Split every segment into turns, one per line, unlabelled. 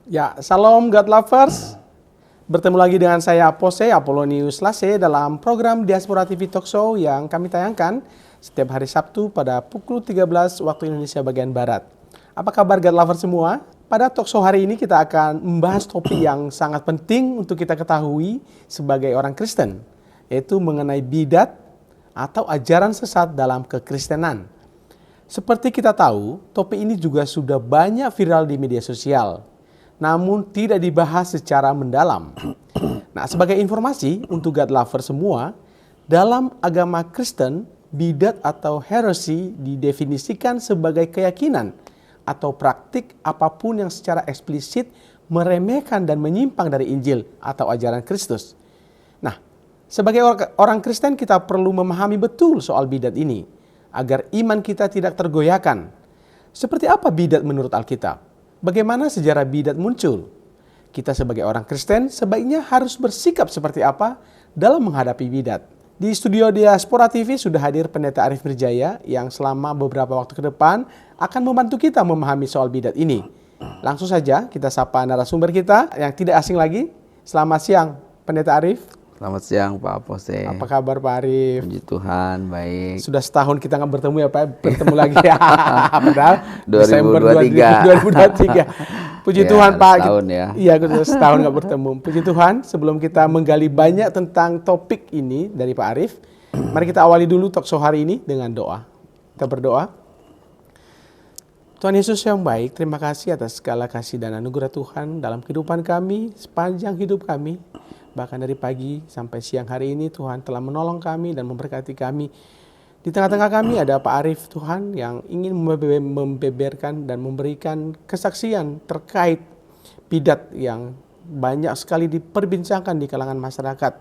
Ya, Salam God Lovers. Bertemu lagi dengan saya Apolonius Lase dalam program Diaspora TV Talk Show yang kami tayangkan setiap hari Sabtu pada pukul 13 waktu Indonesia bagian Barat. Apa kabar God Lovers semua? Pada talk show hari ini kita akan membahas topik yang sangat penting untuk kita ketahui sebagai orang Kristen, yaitu mengenai bidat atau ajaran sesat dalam kekristenan. Seperti kita tahu, topik ini juga sudah banyak viral di media sosial, namun tidak dibahas secara mendalam. Nah, sebagai informasi untuk God Lover semua, dalam agama Kristen, bidat atau heresy didefinisikan sebagai keyakinan atau praktik apapun yang secara eksplisit meremehkan dan menyimpang dari Injil atau ajaran Kristus. Nah, sebagai orang Kristen kita perlu memahami betul soal bidat ini, agar iman kita tidak tergoyahkan. Seperti apa bidat menurut Alkitab? Bagaimana sejarah bidat muncul? Kita sebagai orang Kristen sebaiknya harus bersikap seperti apa dalam menghadapi bidat. Di studio Diaspora TV sudah hadir Pendeta Arif Mirjaya yang selama beberapa waktu ke depan akan membantu kita memahami soal bidat ini. Langsung saja kita sapa narasumber kita yang tidak asing lagi. Selamat siang Pendeta Arif.
Selamat siang Pak Apose.
Apa kabar Pak Arif?
Puji Tuhan, baik.
Sudah setahun kita nggak bertemu ya Pak, bertemu lagi ya. Padahal
2023.
Puji
ya,
Tuhan Pak.
Setahun ya.
Iya, setahun nggak bertemu. Puji Tuhan, sebelum kita menggali banyak tentang topik ini dari Pak Arif, mari kita awali dulu talk show hari ini dengan doa. Kita berdoa. Tuhan Yesus yang baik, terima kasih atas segala kasih dan anugerah Tuhan dalam kehidupan kami, sepanjang hidup kami. Bahkan dari pagi sampai siang hari ini Tuhan telah menolong kami dan memberkati kami. Di tengah-tengah kami ada Pak Arif Tuhan yang ingin membeberkan dan memberikan kesaksian terkait bidat yang banyak sekali diperbincangkan di kalangan masyarakat.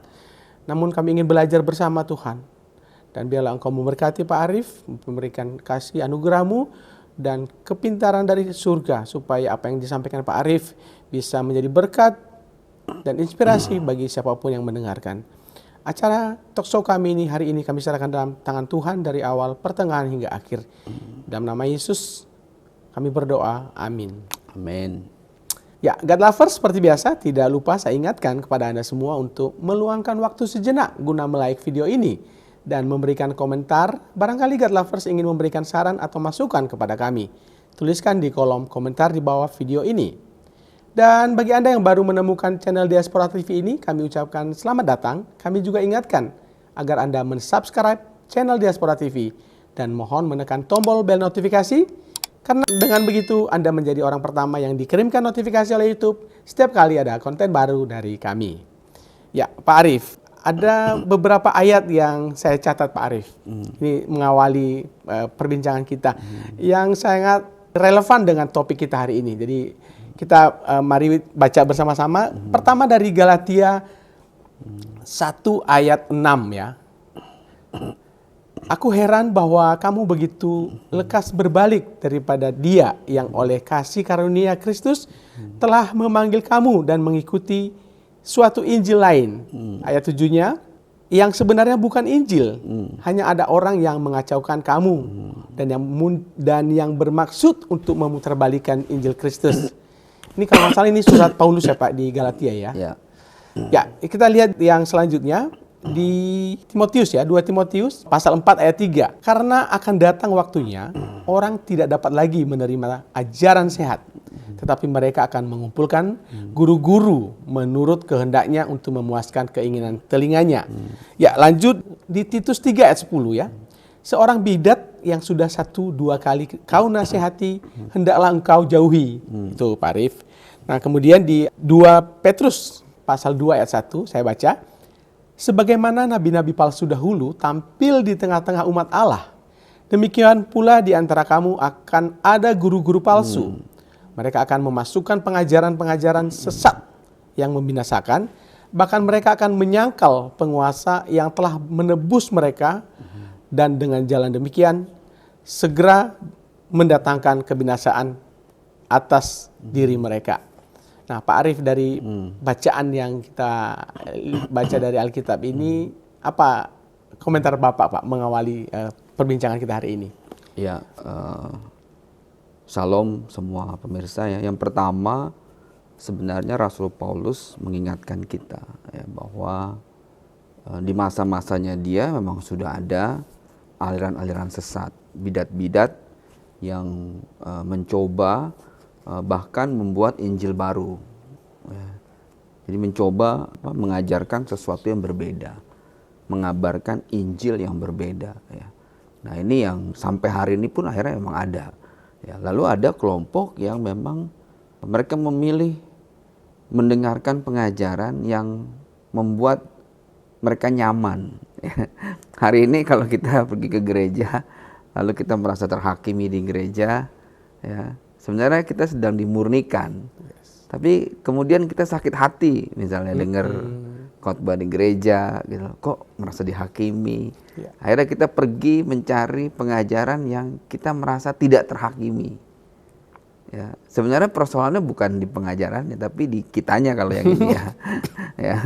Namun kami ingin belajar bersama Tuhan. Dan biarlah Engkau memberkati Pak Arif, memberikan kasih anugerah-Mu dan kepintaran dari surga supaya apa yang disampaikan Pak Arif bisa menjadi berkat dan inspirasi bagi siapapun yang mendengarkan. Acara talk show kami ini hari ini kami serahkan dalam tangan Tuhan dari awal, pertengahan hingga akhir. Dalam nama Yesus kami berdoa, amin.
Amin.
Ya, God Lovers seperti biasa tidak lupa saya ingatkan kepada Anda semua untuk meluangkan waktu sejenak guna like video ini dan memberikan komentar. Barangkali God Lovers ingin memberikan saran atau masukan kepada kami. Tuliskan di kolom komentar di bawah video ini. Dan bagi Anda yang baru menemukan channel Diaspora TV ini, kami ucapkan selamat datang. Kami juga ingatkan agar Anda mensubscribe channel Diaspora TV dan mohon menekan tombol bel notifikasi, karena dengan begitu Anda menjadi orang pertama yang dikirimkan notifikasi oleh YouTube setiap kali ada konten baru dari kami. Ya, Pak Arif, ada beberapa ayat yang saya catat Pak Arif. Ini mengawali perbincangan kita yang sangat relevan dengan topik kita hari ini. Jadi kita mari baca bersama-sama. Pertama dari Galatia 1 ayat 6 ya. Aku heran bahwa kamu begitu lekas berbalik daripada Dia yang oleh kasih karunia Kristus telah memanggil kamu dan mengikuti suatu Injil lain. Ayat 7-nya, yang sebenarnya bukan Injil, hanya ada orang yang mengacaukan kamu dan yang bermaksud untuk memutarbalikan Injil Kristus. Ini kalau nggak salah ini surat Paulus ya Pak di Galatia ya. Ya, kita lihat yang selanjutnya di Timotius ya, 2 Timotius pasal 4 ayat 3. Karena akan datang waktunya orang tidak dapat lagi menerima ajaran sehat, tetapi mereka akan mengumpulkan guru-guru menurut kehendaknya untuk memuaskan keinginan telinganya. Ya, lanjut di Titus 3 ayat 10 ya. Seorang bidat yang sudah 1-2 kali kau nasihati, hendaklah engkau jauhi. Itu Pak Arif. Nah, kemudian di 2 Petrus pasal 2 ayat 1 saya baca. Sebagaimana nabi-nabi palsu dahulu tampil di tengah-tengah umat Allah, demikian pula di antara kamu akan ada guru-guru palsu. Mereka akan memasukkan pengajaran-pengajaran sesat yang membinasakan, bahkan mereka akan menyangkal penguasa yang telah menebus mereka, dan dengan jalan demikian segera mendatangkan kebinasaan atas diri mereka. Nah, Pak Arif, dari bacaan yang kita baca dari Alkitab ini, apa komentar Bapak Pak mengawali perbincangan kita hari ini?
Ya, Shalom semua pemirsa ya. Yang pertama, sebenarnya Rasul Paulus mengingatkan kita ya, bahwa di masa-masanya dia memang sudah ada aliran-aliran sesat, bidat-bidat yang mencoba bahkan membuat Injil baru. Ya. Jadi mencoba mengajarkan sesuatu yang berbeda, mengabarkan Injil yang berbeda. Ya. Nah ini yang sampai hari ini pun akhirnya memang ada. Ya, lalu ada kelompok yang memang mereka memilih mendengarkan pengajaran yang membuat mereka nyaman. Hari ini kalau kita pergi ke gereja, lalu kita merasa terhakimi di gereja, ya, sebenarnya kita sedang dimurnikan. Tapi kemudian kita sakit hati, misalnya dengar khotbah di gereja, gitu, kok merasa dihakimi. Akhirnya kita pergi mencari pengajaran yang kita merasa tidak terhakimi. Ya, sebenarnya persoalannya bukan di pengajarannya, tapi di kitanya kalau yang ini ya, ya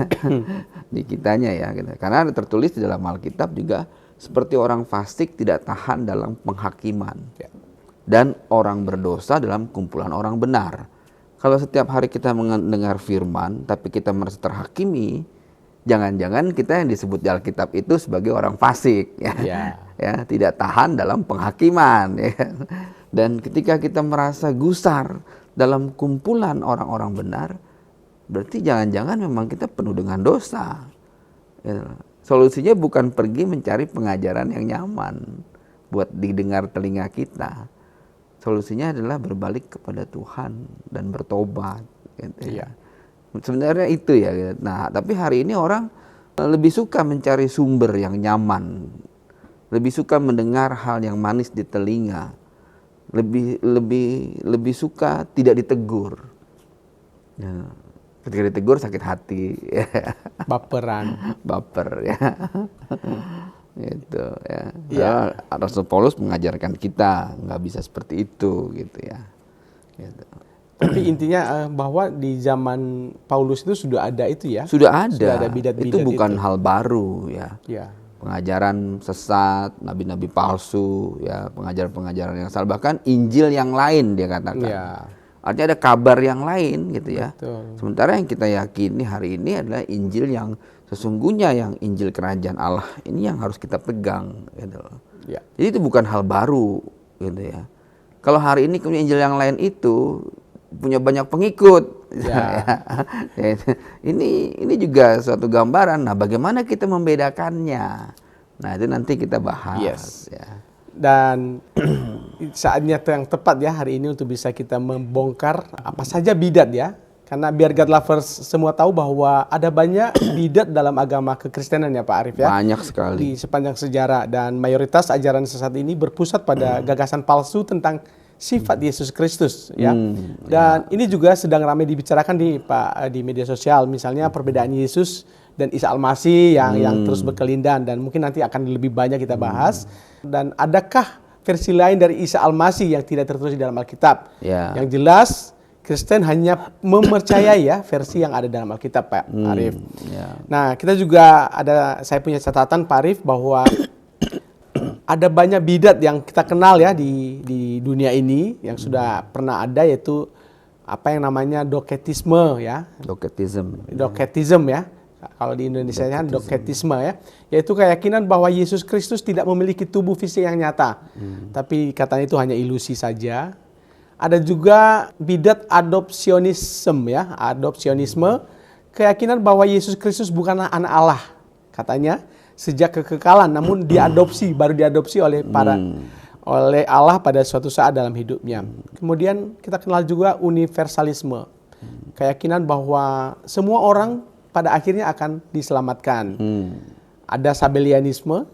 di kitanya ya. Gitu. Karena ada tertulis di dalam Alkitab juga seperti orang fasik tidak tahan dalam penghakiman, dan orang berdosa dalam kumpulan orang benar. Kalau setiap hari kita mendengar firman, tapi kita merasa terhakimi, jangan-jangan kita yang disebut di Alkitab itu sebagai orang fasik, ya, ya tidak tahan dalam penghakiman. Ya. Dan ketika kita merasa gusar dalam kumpulan orang-orang benar, berarti jangan-jangan memang kita penuh dengan dosa. Ya. Solusinya bukan pergi mencari pengajaran yang nyaman buat didengar telinga kita. Solusinya adalah berbalik kepada Tuhan dan bertobat. Gitu ya. Sebenarnya itu ya. Gitu. Nah, tapi hari ini orang lebih suka mencari sumber yang nyaman, lebih suka mendengar hal yang manis di telinga. Lebih suka tidak ditegur. Ya. Ketika ditegur sakit hati, baper ya, gitu ya. Ya. Rasul Paulus mengajarkan kita nggak bisa seperti itu, gitu ya. Gitu.
Tapi intinya bahwa di zaman Paulus itu sudah ada itu ya.
Sudah ada
bidat-bidat
itu bukan hal baru ya. Pengajaran sesat, nabi-nabi palsu, ya, pengajaran-pengajaran yang salah, bahkan Injil yang lain dia katakan. Artinya ada kabar yang lain gitu ya. Betul. Sementara yang kita yakini hari ini adalah Injil yang sesungguhnya, yang Injil Kerajaan Allah ini yang harus kita pegang gitu. Jadi itu bukan hal baru gitu ya. Kalau hari ini kemudian Injil yang lain itu punya banyak pengikut. Ini juga suatu gambaran. Nah, bagaimana kita membedakannya? Nah, itu nanti kita bahas. Ya.
Dan saatnya yang tepat ya hari ini untuk bisa kita membongkar apa saja bidat ya. Karena biar God lovers semua tahu bahwa ada banyak bidat dalam agama kekristenan ya Pak Arief ya.
Banyak sekali.
Di sepanjang sejarah, dan mayoritas ajaran sesat ini berpusat pada gagasan palsu tentang sifat Yesus Kristus ya. Dan ini juga sedang ramai dibicarakan di media sosial, misalnya perbedaan Yesus dan Isa Al-Masih yang terus berkelindan, dan mungkin nanti akan lebih banyak kita bahas. Dan adakah versi lain dari Isa Al-Masih yang tidak tertulis di dalam Alkitab? Yang jelas Kristen hanya mempercayai ya versi yang ada dalam Alkitab Pak Arief. Nah, kita juga saya punya catatan Pak Arief bahwa ada banyak bidat yang kita kenal ya di dunia ini yang sudah pernah ada, yaitu apa yang namanya doketisme ya. Doketism ya. Kalau di Indonesia kan doketisme ya. Yaitu keyakinan bahwa Yesus Kristus tidak memiliki tubuh fisik yang nyata. Tapi katanya itu hanya ilusi saja. Ada juga bidat adopsionisme ya. Adopsionisme, keyakinan bahwa Yesus Kristus bukanlah anak Allah. Katanya sejak kekekalan, namun baru diadopsi oleh Allah pada suatu saat dalam hidupnya. Kemudian kita kenal juga universalisme, keyakinan bahwa semua orang pada akhirnya akan diselamatkan. Ada Sabellianisme,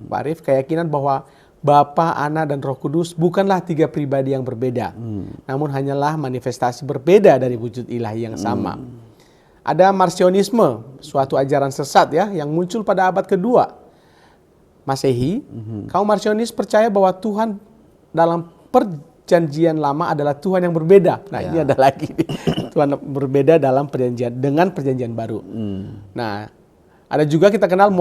Pak Arief, keyakinan bahwa Bapa, Anak, dan Roh Kudus bukanlah tiga pribadi yang berbeda, namun hanyalah manifestasi berbeda dari wujud ilahi yang sama. Ada Marcionisme, suatu ajaran sesat ya yang muncul pada abad kedua Masehi. Kaum Marcionis percaya bahwa Tuhan dalam perjanjian lama adalah Tuhan yang berbeda. Nah, ini ada lagi Tuhan berbeda dalam perjanjian baru. Nah, ada juga kita kenal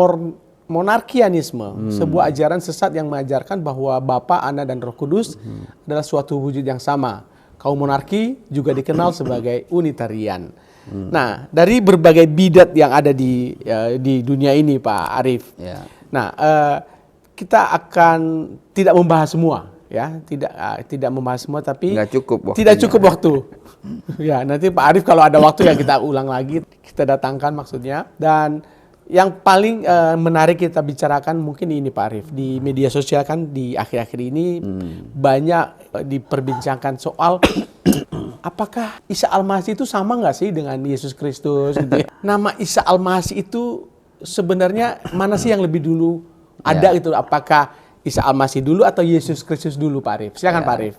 monarkianisme, sebuah ajaran sesat yang mengajarkan bahwa Bapa, Anak, dan Roh Kudus adalah suatu wujud yang sama. kaum monarki juga dikenal sebagai Unitarian. Nah, dari berbagai bidat yang ada di dunia ini, Pak Arief.
Ya.
Nah, kita akan tidak membahas semua, ya, tidak membahas semua, tapi
Nggak cukup waktunya.
tidak cukup waktu. Ya, nanti Pak Arief kalau ada waktu ya kita ulang lagi, kita datangkan maksudnya. Dan yang paling menarik kita bicarakan mungkin ini Pak Arief, di media sosial kan di akhir-akhir ini banyak diperbincangkan soal apakah Isa Al-Masih itu sama nggak sih dengan Yesus Kristus? Gitu ya. Nama Isa Al-Masih itu sebenarnya mana sih yang lebih dulu ada gitu? Apakah Isa Al-Masih dulu atau Yesus Kristus dulu, Pak Arief? Silakan Pak Arief.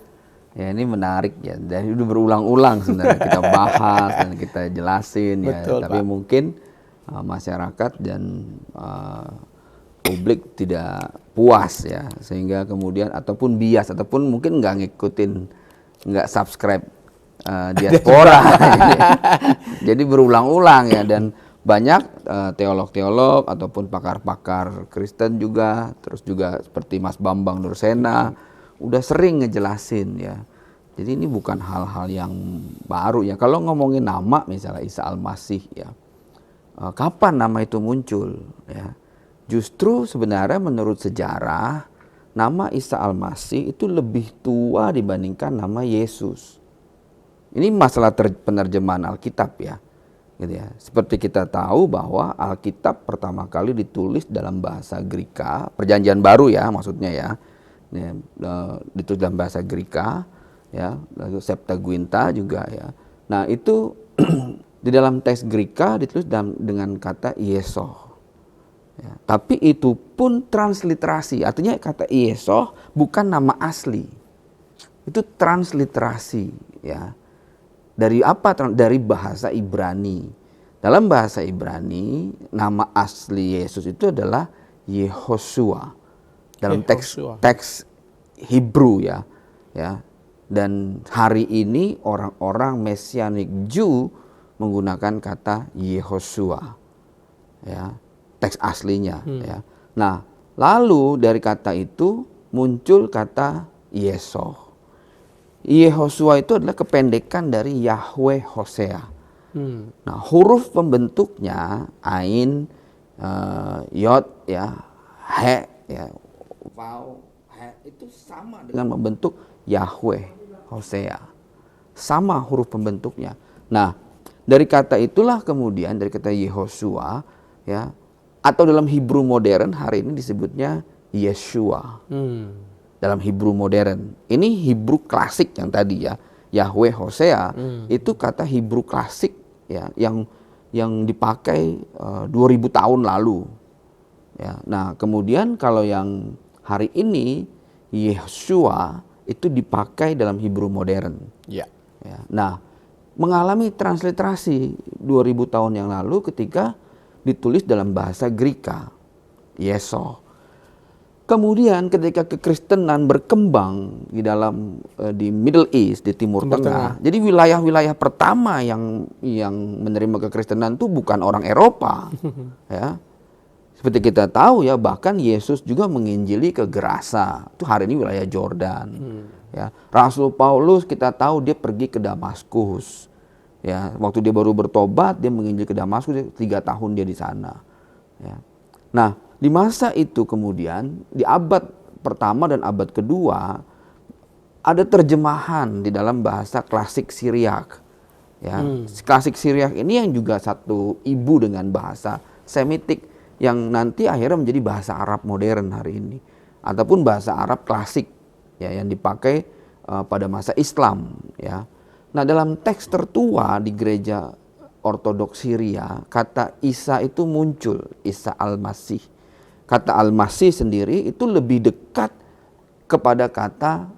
Ya, ini menarik ya. Dari udah berulang-ulang sebenarnya kita bahas dan kita jelasin ya.
Betul,
tapi
Pak.
mungkin masyarakat dan publik tidak puas ya, sehingga kemudian ataupun bias ataupun mungkin nggak subscribe diaspora. Jadi berulang-ulang ya, dan banyak teolog-teolog ataupun pakar-pakar Kristen juga, terus juga seperti Mas Bambang Nursena udah sering ngejelasin ya. Jadi ini bukan hal-hal yang baru ya. Kalau ngomongin nama misalnya Isa Al-Masih ya, kapan nama itu muncul ya? Justru sebenarnya menurut sejarah nama Isa Al-Masih itu lebih tua dibandingkan nama Yesus. Ini masalah penerjemahan Alkitab ya, gitu ya. Seperti kita tahu bahwa Alkitab pertama kali ditulis dalam bahasa Greka, Perjanjian Baru ya maksudnya ya, ditulis dalam bahasa Greka, ya, lalu Septuaginta juga ya. Nah itu di dalam teks Greka ditulis dengan kata Iesoh. Ya, tapi itu pun transliterasi, artinya kata Iesoh bukan nama asli, itu transliterasi ya. Dari apa? Dari bahasa Ibrani. Dalam bahasa Ibrani, nama asli Yesus itu adalah Yehoshua. Dalam teks Hebrew ya. Dan hari ini orang-orang Messianic Jew menggunakan kata Yehoshua. Ya, teks aslinya ya. Nah, lalu dari kata itu muncul kata Yesoh. Yehoshua itu adalah kependekan dari Yahweh Hosea. Nah, huruf pembentuknya Ain, Yod, ya, He, ya, Vav, He, itu sama dengan membentuk Yahweh Hosea. Sama huruf pembentuknya. Nah, dari kata itulah kemudian dari kata Yehoshua, ya, atau dalam Hebrew modern hari ini disebutnya Yeshua. Dalam Hebrew modern. Ini Hebrew klasik yang tadi ya, Yahweh Hosea, itu kata Hebrew klasik ya, yang dipakai 2000 tahun lalu. Ya. Nah, kemudian kalau yang hari ini Yeshua itu dipakai dalam Hebrew modern.
Ya.
Ya. Nah, mengalami transliterasi 2000 tahun yang lalu ketika ditulis dalam bahasa Greka, Yesoh. Kemudian ketika kekristenan berkembang di Middle East, di Timur Tengah. Jadi wilayah-wilayah pertama yang menerima kekristenan itu bukan orang Eropa. Ya. Seperti kita tahu ya, bahkan Yesus juga menginjili ke Gerasa. Itu hari ini wilayah Jordan. Ya. Rasul Paulus kita tahu dia pergi ke Damaskus. Ya, waktu dia baru bertobat, dia menginjil ke Damaskus, 3 tahun dia di sana. Ya. Nah, di masa itu kemudian di abad pertama dan abad kedua ada terjemahan di dalam bahasa klasik Syriak. Ya, klasik Syriak ini yang juga satu ibu dengan bahasa Semitik yang nanti akhirnya menjadi bahasa Arab modern hari ini ataupun bahasa Arab klasik ya yang dipakai pada masa Islam ya. Nah, dalam teks tertua di gereja Ortodoks Syria, kata Isa itu muncul, Isa Al-Masih. Kata Al-Masih sendiri itu lebih dekat kepada kata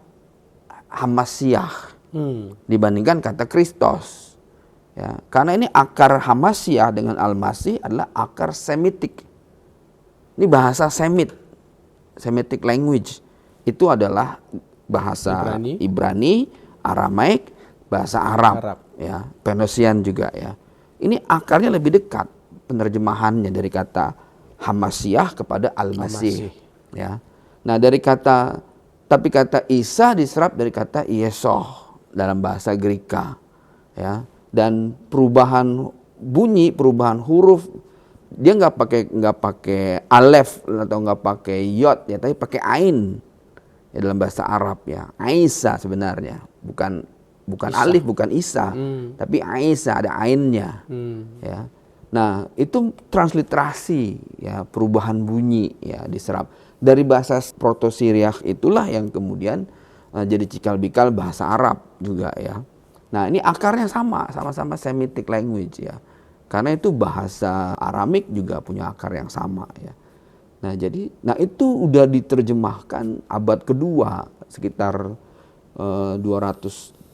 Hamasiah dibandingkan kata Kristos. Ya, karena ini akar Hamasiah dengan Al-Masih adalah akar Semitik. Ini bahasa Semit, Semitic language. Itu adalah bahasa Ibrani, Aramaik, bahasa Arab. Ya, Phoenician juga ya. Ini akarnya lebih dekat penerjemahannya dari kata Hamasiah kepada Al-Masih. Ya. Nah, tapi kata Isa diserap dari kata Yesoh. dalam bahasa Greka, ya. Dan perubahan bunyi, perubahan huruf, dia nggak pakai alef atau nggak pakai yod ya, tapi pakai ain ya dalam bahasa Arab ya. Aisa sebenarnya, bukan Isa. Alif, bukan Isa, tapi Aisa, ada ainnya. Ya. Nah, itu transliterasi ya, perubahan bunyi ya diserap dari bahasa Proto-Syriac, itulah yang kemudian jadi cikal bakal bahasa Arab juga ya. Nah, ini akarnya sama-sama Semitic language ya. Karena itu bahasa Aramik juga punya akar yang sama ya. Nah itu udah diterjemahkan abad kedua sekitar 200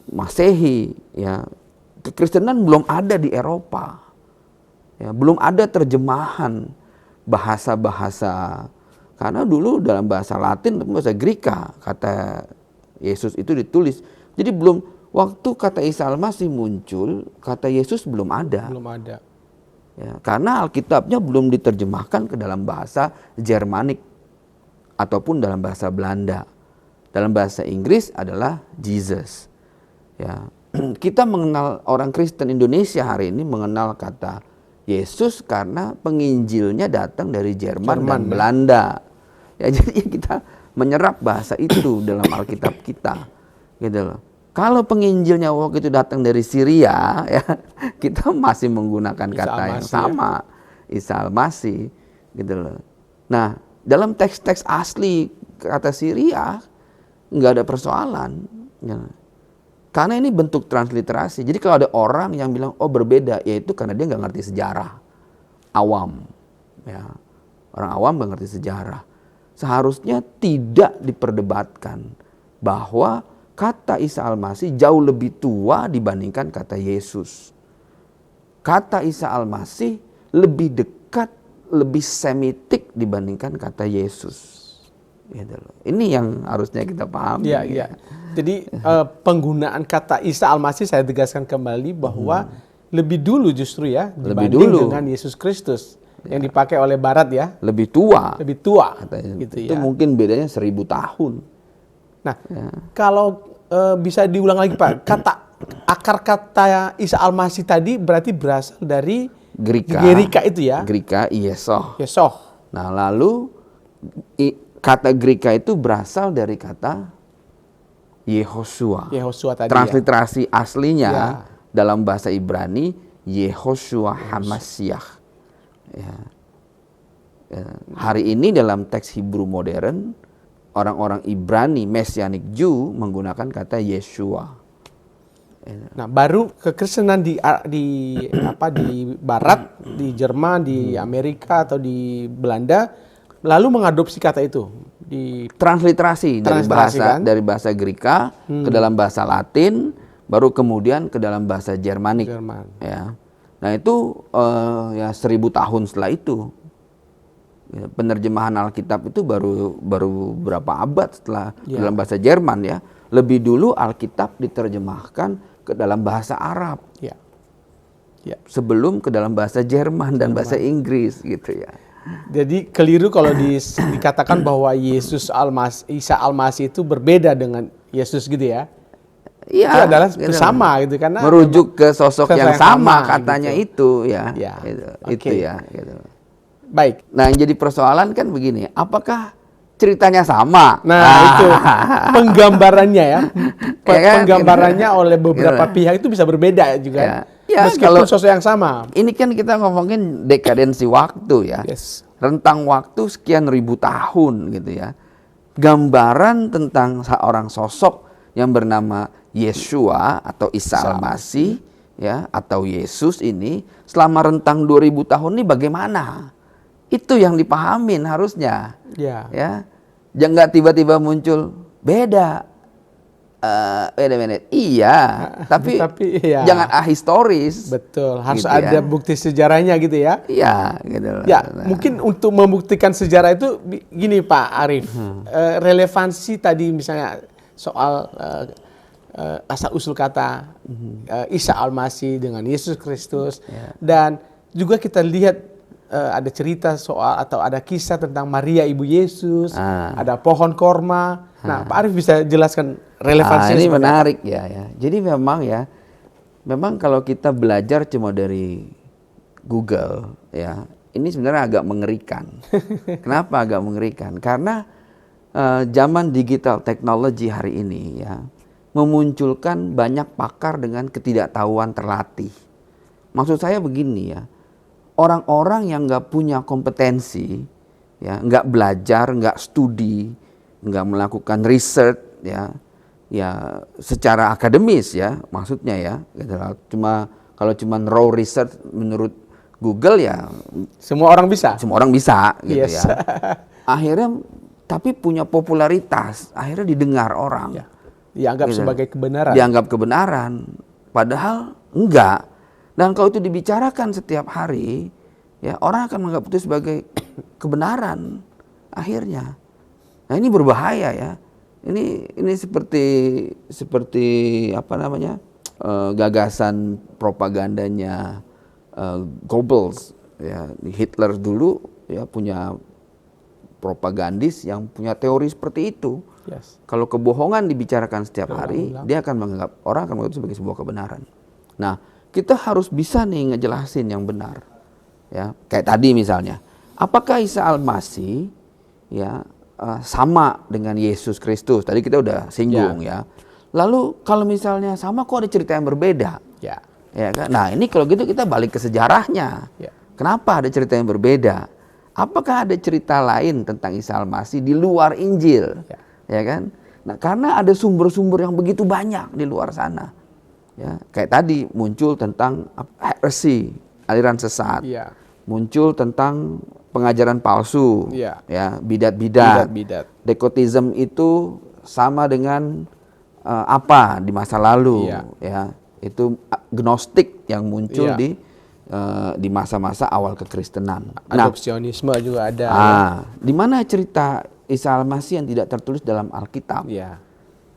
Masehi ya. Kekristenan belum ada di Eropa. Ya, belum ada terjemahan bahasa-bahasa, karena dulu dalam bahasa Latin, bahasa Greka kata Yesus itu ditulis. Jadi belum, waktu kata Isa Al-Masih muncul, kata Yesus belum ada.
Belum ada.
Ya, karena Alkitabnya belum diterjemahkan ke dalam bahasa Jermanik ataupun dalam bahasa Belanda. Dalam bahasa Inggris adalah Jesus. Ya, kita mengenal, orang Kristen Indonesia hari ini mengenal kata Yesus karena penginjilnya datang dari Jerman dan Belanda. Ya, jadi kita menyerap bahasa itu dalam Alkitab kita. Gitu loh. Kalau penginjilnya waktu itu datang dari Syria, ya, kita masih menggunakan kata yang sama, Isa Al-Masih, gitu loh. Nah, dalam teks-teks asli kata Syria nggak ada persoalan, ya. Karena ini bentuk transliterasi. Jadi kalau ada orang yang bilang, oh berbeda, yaitu karena dia nggak ngerti sejarah. Awam. Ya. Orang awam nggak ngerti sejarah. Seharusnya tidak diperdebatkan bahwa kata Isa Al-Masih jauh lebih tua dibandingkan kata Yesus. Kata Isa Al-Masih lebih dekat, lebih semitik dibandingkan kata Yesus. Ini yang harusnya kita pahami.
Ya, ya. Jadi penggunaan kata Isa Al-Masih, saya tegaskan kembali bahwa lebih dulu justru ya dibanding dengan Yesus Kristus yang dipakai oleh Barat ya.
Lebih tua.
Lebih tua.
Gitu itu ya. Mungkin bedanya 1000 tahun.
Nah, kalau bisa diulang lagi Pak, akar kata Isa Al-Masih tadi berarti berasal dari Greka itu ya?
Greka, Yesoh. Nah, lalu kata Greka itu berasal dari kata Yehoshua.
Tadi
transliterasi aslinya dalam bahasa Ibrani Yehoshua Hamasiah. Ya. Hari ini dalam teks Hebrew modern, orang-orang Ibrani Messianic Jew menggunakan kata Yeshua.
Nah, baru kekristenan di Barat, di Jerman, di Amerika atau di Belanda lalu mengadopsi kata itu.
Transliterasi dari bahasa Greka ke dalam bahasa Latin, baru kemudian ke dalam bahasa Jermanik. Ya. Nah itu ya 1000 tahun setelah itu. Ya, penerjemahan Alkitab itu baru berapa abad setelah dalam bahasa Jerman ya. Lebih dulu Alkitab diterjemahkan ke dalam bahasa Arab. Ya. Sebelum ke dalam bahasa Jerman dan bahasa Inggris gitu ya.
Jadi keliru kalau dikatakan bahwa Isa Al-Masih itu berbeda dengan Yesus gitu ya.
Iya,
itu adalah bersama gitu karena
merujuk ke sosok yang sama katanya gitu ya. Itu ya gitu.
Baik.
Nah, yang jadi persoalan kan begini, apakah ceritanya sama?
Nah, itu penggambarannya ya. Penggambarannya oleh beberapa pihak itu bisa berbeda juga. Ya, meskipun sosok yang sama.
Ini kan kita ngomongin dekadensi waktu ya. Rentang waktu sekian ribu tahun gitu ya. Gambaran tentang seorang sosok yang bernama Yeshua atau Isa Al-Masih ya, atau Yesus ini selama rentang 2000 tahun ini bagaimana? Itu yang dipahamin harusnya. Ya. Jangan nggak tiba-tiba muncul beda. Wait a minute. Iya, tapi jangan ahistoris.
Betul, harus gitu ada bukti sejarahnya gitu ya.
Iya, gitu.
Ya, mungkin untuk membuktikan sejarah itu gini Pak Arief. Relevansi tadi misalnya soal asal usul kata Isa Al-Masih dengan Yesus Kristus dan juga kita lihat ada cerita soal atau ada kisah tentang Maria ibu Yesus,
Ah.
ada pohon korma. Nah, Pak Arief bisa jelaskan relevansinya
ini
seperti apa?
menarik ya. Jadi memang kalau kita belajar cuma dari Google ya, ini sebenarnya agak mengerikan. Kenapa agak mengerikan? Karena zaman digital teknologi hari ini ya memunculkan banyak pakar dengan ketidaktahuan terlatih. Maksud saya begini ya, orang-orang yang nggak punya kompetensi, ya nggak belajar, nggak studi, nggak melakukan riset, ya secara akademis ya, maksudnya ya, gitu. Kalau cuma raw research menurut Google ya,
Semua orang bisa.
semua orang bisa, gitu
Yes.
ya. Akhirnya, tapi punya popularitas, akhirnya didengar orang.
Ya. Dianggap
Gitu.
sebagai kebenaran.
Dianggap kebenaran, padahal enggak. Dan kalau itu dibicarakan setiap hari, ya orang akan menganggap itu sebagai kebenaran akhirnya. Nah ini berbahaya ya. Ini seperti apa namanya gagasan propagandanya Goebbels ya. Hitler dulu ya punya propagandis yang punya teori seperti itu.
Yes.
Kalau kebohongan dibicarakan setiap hari,
Berulang-ulang.
dia akan menganggap orang akan menganggap itu sebagai sebuah kebenaran. Nah, kita harus bisa nih ngejelasin yang benar. Ya, kayak tadi misalnya, apakah Isa Al-Masih ya sama dengan Yesus Kristus? Tadi kita udah singgung ya. Lalu kalau misalnya sama, kok ada cerita yang berbeda?
Ya.
Ya kan? Nah, ini kalau gitu kita balik ke sejarahnya.
Ya.
Kenapa ada cerita yang berbeda? Apakah ada cerita lain tentang Isa Al-Masih di luar Injil? Ya kan? Nah, karena ada sumber-sumber yang begitu banyak di luar sana. Ya, kayak tadi muncul tentang heresy, aliran sesat.
Ya.
Muncul tentang pengajaran palsu,
Ya.
ya, bidat-bidat.
Bidat-bidat.
Dekotisme itu sama dengan apa di masa lalu,
Ya.
ya. Itu gnostik yang muncul
Ya.
di masa-masa awal kekristenan.
Adopsionisme juga ada.
Di mana cerita Isa Al-Masih yang tidak tertulis dalam Alkitab?
Ya.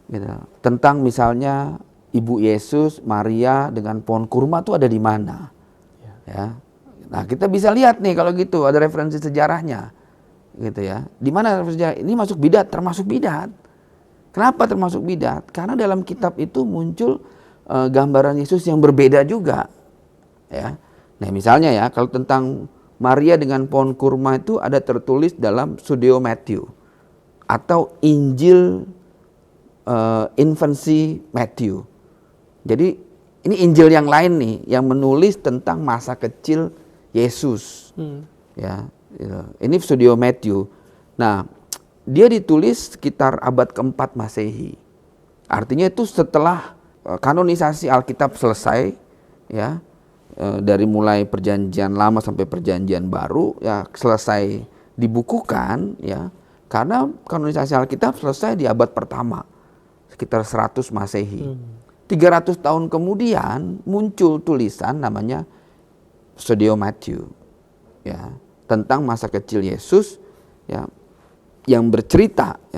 Gitu. Tentang misalnya Ibu Yesus, Maria dengan pohon kurma itu ada di mana? Ya. Nah, kita bisa lihat nih kalau gitu ada referensi sejarahnya. Gitu ya. Di mana referensi sejarah? Ini masuk bidat, termasuk bidat. Kenapa termasuk bidat? Karena dalam kitab itu muncul gambaran Yesus yang berbeda juga. Ya. Nah, misalnya ya, kalau tentang Maria dengan pohon kurma itu ada tertulis dalam Pseudo Matthew atau Injil Infancy Matthew. Jadi ini Injil yang lain nih yang menulis tentang masa kecil Yesus. Ya, ini Pseudo Matthew. Nah, dia ditulis sekitar abad keempat Masehi. Artinya itu setelah kanonisasi Alkitab selesai, ya, dari mulai Perjanjian Lama sampai Perjanjian Baru, ya selesai dibukukan, ya, karena kanonisasi Alkitab selesai di abad pertama, sekitar 100 Masehi. 300 tahun kemudian muncul tulisan namanya Pseudo Matthew, ya, tentang masa kecil Yesus, ya, yang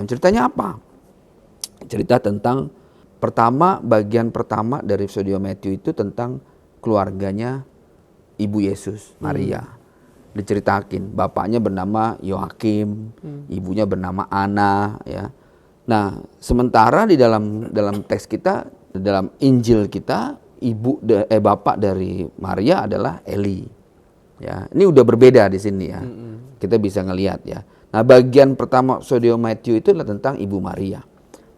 ceritanya apa? Cerita tentang bagian pertama dari Pseudo Matthew itu tentang keluarganya Ibu Yesus, Maria. Diceritakan, bapaknya bernama Yoakim, ibunya bernama Ana, ya. Nah, sementara di dalam teks kita, dalam Injil kita, bapak dari Maria adalah Eli. Ya, ini udah berbeda di sini ya. Kita bisa ngelihat ya. Nah, bagian pertama Pseudo Matthew itu adalah tentang Ibu Maria.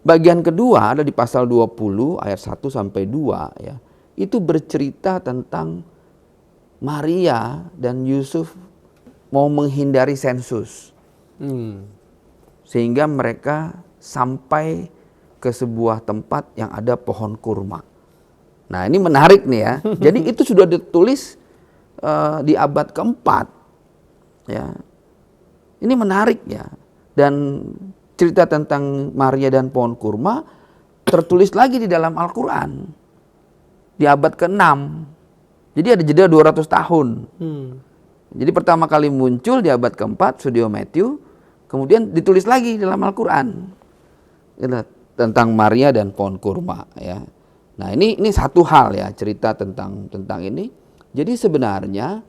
Bagian kedua ada di pasal 20 ayat 1 sampai 2 ya. Itu bercerita tentang Maria dan Yusuf mau menghindari sensus. Sehingga mereka sampai ke sebuah tempat yang ada pohon kurma. Nah, ini menarik nih ya. Jadi itu sudah ditulis di abad keempat. Ya. Ini menarik ya. Dan cerita tentang Maria dan pohon kurma tertulis lagi di dalam Al-Quran. Di abad ke-6. Jadi ada jeda 200 tahun. Jadi pertama kali muncul di abad keempat, Pseudo Matthew. Kemudian ditulis lagi dalam Al-Quran. Tentang Maria dan pohon kurma. Ya. Nah ini satu hal ya, cerita tentang ini. Jadi sebenarnya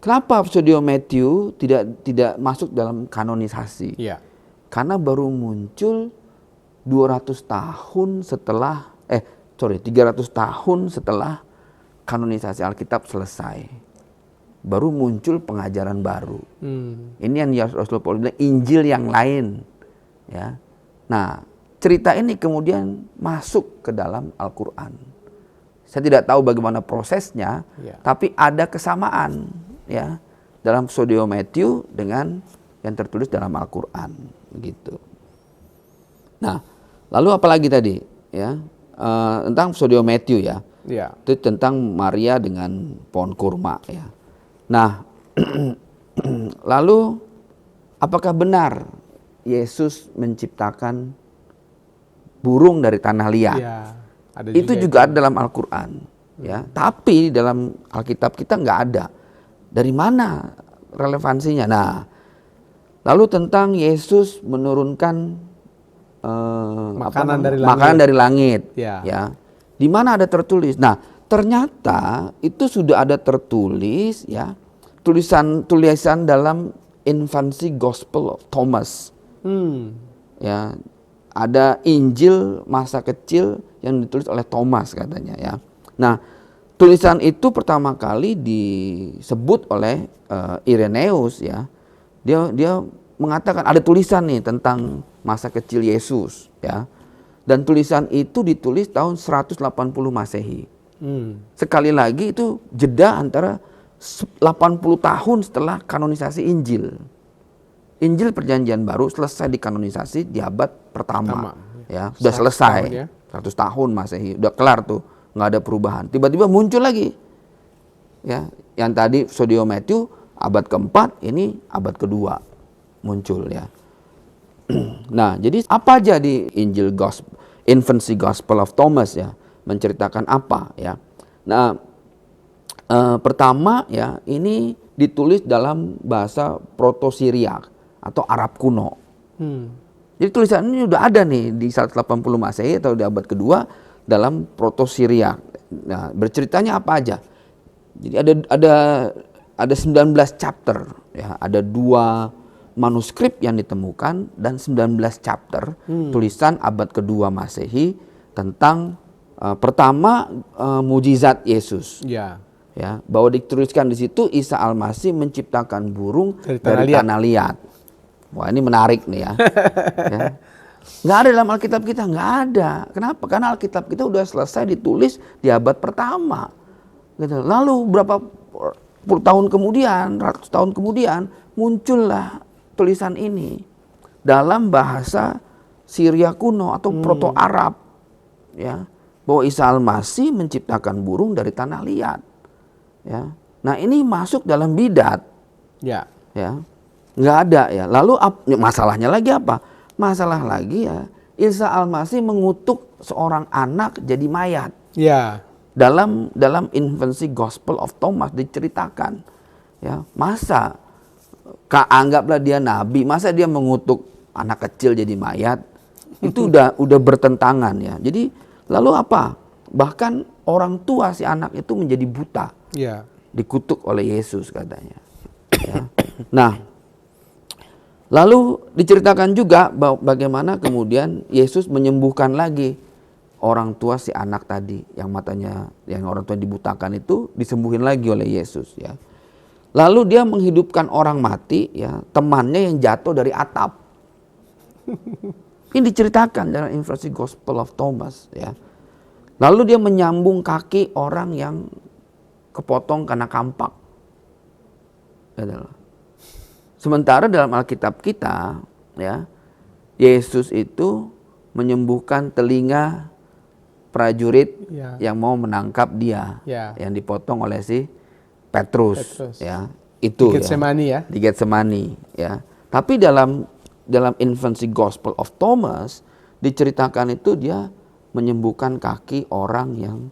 Kenapa Pseudo Matthew tidak masuk dalam kanonisasi?
Ya.
Karena baru muncul 300 tahun setelah kanonisasi Alkitab selesai. Baru muncul pengajaran baru. Ini yang Rasul Paulus bilang Injil yang lain. Ya. Nah, cerita ini kemudian masuk ke dalam Al-Quran. Saya tidak tahu bagaimana prosesnya, tapi ada kesamaan ya dalam Pseudo Matthew dengan yang tertulis dalam Al-Quran, begitu. Nah, lalu apalagi tadi ya tentang Pseudo Matthew ya, itu tentang Maria dengan pohon kurma ya. Nah, lalu apakah benar Yesus menciptakan burung dari tanah liat?
Ya, ada
itu juga ada dalam Al-Quran ya, tapi dalam Alkitab kita nggak ada. Dari mana relevansinya? Nah, lalu tentang Yesus menurunkan makanan dari langit, ya. Di mana ada tertulis? Nah, ternyata itu sudah ada tertulis ya, tulisan dalam Infancy Gospel of Thomas. Ya, ada Injil masa kecil yang ditulis oleh Thomas katanya ya. Nah, tulisan itu pertama kali disebut oleh Irenaeus ya. Dia mengatakan ada tulisan nih tentang masa kecil Yesus ya. Dan tulisan itu ditulis tahun 180 Masehi. Sekali lagi itu jeda antara 80 tahun setelah kanonisasi Injil. Injil Perjanjian Baru selesai dikanonisasi di abad pertama. Ya, sudah selesai. 100 tahun Masehi, udah kelar tuh, nggak ada perubahan. Tiba-tiba muncul lagi. Ya, yang tadi Pseudo Matthew abad keempat, ini abad kedua muncul ya. Nah, jadi apa aja di Injil Infancy Gospel of Thomas ya, menceritakan apa ya. Nah, pertama ya, ini ditulis dalam bahasa Proto-Syriak atau Arab kuno. Jadi tulisan ini udah ada nih di 180 Masehi atau di abad kedua dalam Proto-Syriak. Nah, berceritanya apa aja? Jadi ada 19 chapter ya, ada 2 manuskrip yang ditemukan dan 19 chapter tulisan abad kedua Masehi tentang pertama mujizat Yesus. Ya, bahwa dituliskan di situ Isa Al-Masih menciptakan burung dari tanah liat. Wah, ini menarik nih ya. Ya. Nggak ada dalam Alkitab kita, nggak ada. Kenapa? Karena Alkitab kita udah selesai ditulis di abad pertama. Gitu. Lalu berapa puluh tahun kemudian, ratus tahun kemudian muncullah tulisan ini dalam bahasa Syria kuno atau Proto-Arab, ya, bahwa Isa Al-Masih menciptakan burung dari tanah liat. Ya. Nah, ini masuk dalam bidat. Ya. Nggak ada ya. Lalu masalahnya lagi apa? Masalah lagi ya, Isa Al-Masih mengutuk seorang anak jadi mayat. Ya. Dalam Infancy Gospel of Thomas diceritakan. Ya, masa anggaplah dia nabi, masa dia mengutuk anak kecil jadi mayat? Itu udah bertentangan ya. Jadi lalu apa? Bahkan orang tua si anak itu menjadi buta. Ya. Dikutuk oleh Yesus katanya. Ya. Nah, lalu diceritakan juga bagaimana kemudian Yesus menyembuhkan lagi orang tua si anak tadi yang orang tua dibutakan itu disembuhin lagi oleh Yesus ya. Lalu dia menghidupkan orang mati ya, temannya yang jatuh dari atap. Ini diceritakan dalam Infancy Gospel of Thomas ya. Lalu dia menyambung kaki orang yang kepotong karena kampak. Sementara dalam Alkitab kita ya, Yesus itu menyembuhkan telinga prajurit yang mau menangkap dia, yang dipotong oleh si Petrus. Ya, itu di Getsemani ya. Di Getsemani ya. Tapi dalam Infancy Gospel of Thomas diceritakan itu dia menyembuhkan kaki orang yang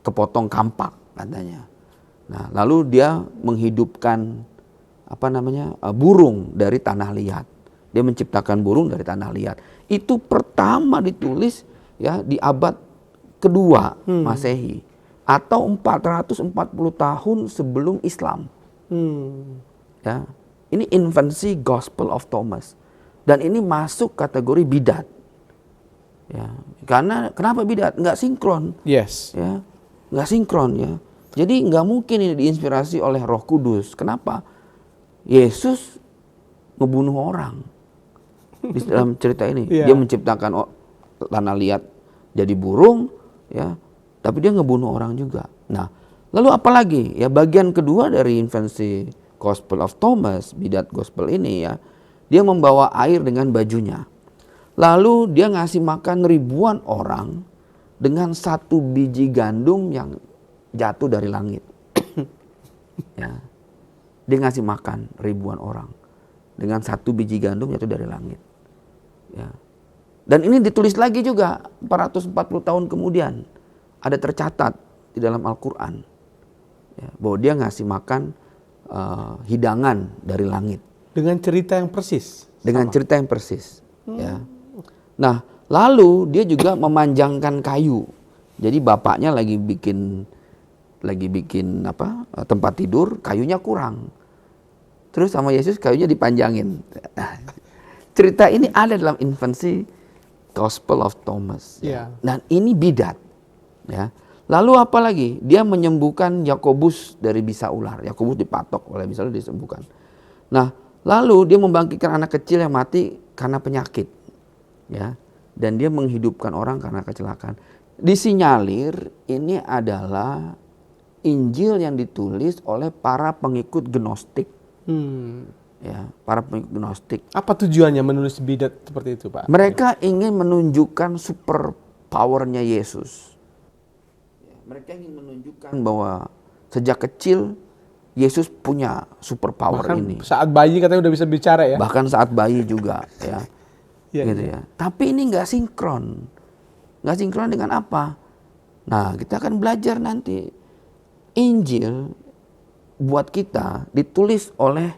kepotong kampak katanya. Nah, lalu dia menghidupkan burung dari tanah liat. Dia menciptakan burung dari tanah liat. Itu pertama ditulis ya di abad kedua Masehi. atau 440 tahun sebelum Islam. Ya. Ini infancy Gospel of Thomas. Dan ini masuk kategori bidat. Ya. Karena kenapa bidat? Nggak sinkron.
Yes.
Ya. Nggak sinkron ya. Jadi nggak mungkin ini diinspirasi oleh Roh Kudus. Kenapa? Yesus ngebunuh orang. Di dalam cerita ini. Dia menciptakan tanah liat jadi burung. Ya. Tapi dia ngebunuh orang juga. Nah, lalu apa lagi? Ya, bagian kedua dari infancy Gospel of Thomas, bidat gospel ini ya, dia membawa air dengan bajunya. Lalu dia ngasih makan ribuan orang dengan satu biji gandum yang jatuh dari langit. Ya. Dia ngasih makan ribuan orang dengan satu biji gandum jatuh dari langit. Ya. Dan ini ditulis lagi juga 440 tahun kemudian. Ada tercatat di dalam Al-Quran ya, bahwa dia ngasih makan hidangan dari langit.
Dengan cerita yang persis.
Dengan cerita yang persis. Ya. Nah, lalu dia juga memanjangkan kayu. Jadi bapaknya lagi bikin tempat tidur, kayunya kurang. Terus sama Yesus kayunya dipanjangin. Cerita ini ada dalam infancy Gospel of Thomas. Ya. Dan ini bidat. Ya. Lalu apa lagi? Dia menyembuhkan Yakobus dari bisa ular. Yakobus dipatok oleh bisa ular, disembuhkan. Nah, lalu dia membangkitkan anak kecil yang mati karena penyakit. Ya. Dan dia menghidupkan orang karena kecelakaan. Disinyalir ini adalah Injil yang ditulis oleh para pengikut Gnostik. Ya, para pengikut Gnostik.
Apa tujuannya menulis bidat seperti itu, Pak?
Mereka ingin menunjukkan super powernya Yesus. Mereka ingin menunjukkan bahwa sejak kecil Yesus punya super power ini.
Saat bayi katanya udah bisa bicara ya?
Bahkan saat bayi juga ya.
Gitu
ya. Tapi ini nggak sinkron. Nggak sinkron dengan apa? Nah, kita akan belajar nanti. Injil buat kita ditulis oleh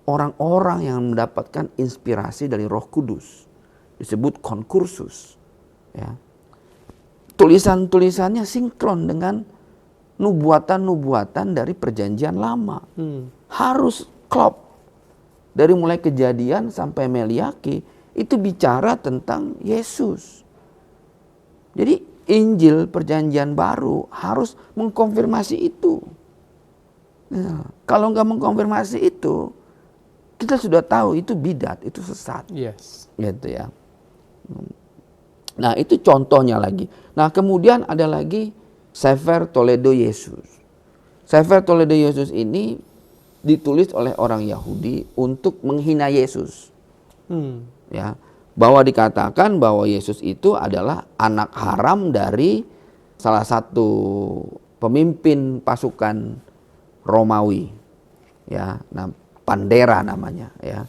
orang-orang yang mendapatkan inspirasi dari Roh Kudus. Disebut konkursus. Ya. Tulisan-tulisannya sinkron dengan nubuatan-nubuatan dari perjanjian lama. Harus klop. Dari mulai Kejadian sampai Meliaki, itu bicara tentang Yesus. Jadi Injil perjanjian baru harus mengkonfirmasi itu. Nah, kalau nggak mengkonfirmasi itu, kita sudah tahu itu bidat, itu sesat.
Yes.
Gitu ya. Nah, itu contohnya lagi. Nah, kemudian ada lagi Sefer Toledo Yesus. Sefer Toledo Yesus ini ditulis oleh orang Yahudi untuk menghina Yesus. Ya, bahwa dikatakan bahwa Yesus itu adalah anak haram dari salah satu pemimpin pasukan Romawi. Ya, nah Pandera namanya ya.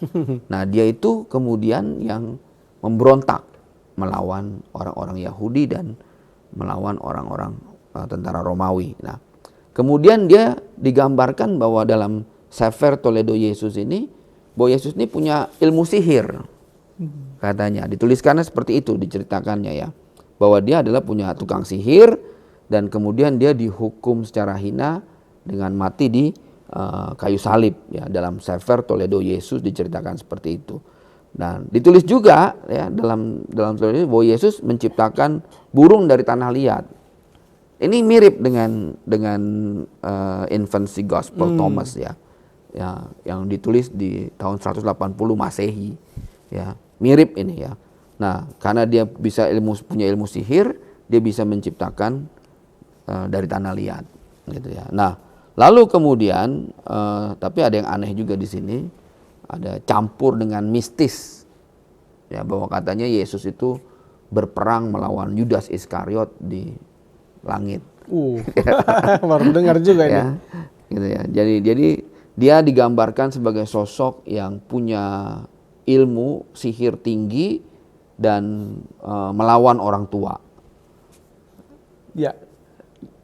Nah, dia itu kemudian yang memberontak melawan orang-orang Yahudi dan melawan orang-orang tentara Romawi. Nah, kemudian dia digambarkan bahwa dalam Sefer Toledo Yesus ini, bahwa Yesus ini punya ilmu sihir. Katanya, dituliskannya seperti itu, diceritakannya ya. Bahwa dia adalah punya tukang sihir dan kemudian dia dihukum secara hina dengan mati di kayu salib ya. Dalam Sefer Toledo Yesus diceritakan seperti itu. Dan ditulis juga ya dalam tulisan bahwa Yesus menciptakan burung dari tanah liat. Ini mirip dengan infancy Gospel Thomas ya. Ya, yang ditulis di tahun 180 Masehi. Ya, mirip ini ya. Nah, karena dia punya ilmu sihir, dia bisa menciptakan dari tanah liat gitu ya. Nah, lalu kemudian tapi ada yang aneh juga di sini. Ada campur dengan mistis. Ya, bahwa katanya Yesus itu berperang melawan Yudas Iskariot di langit.
Baru dengar juga ini.
Ya, gitu ya. Jadi dia digambarkan sebagai sosok yang punya ilmu sihir tinggi dan melawan orang tua.
Ya.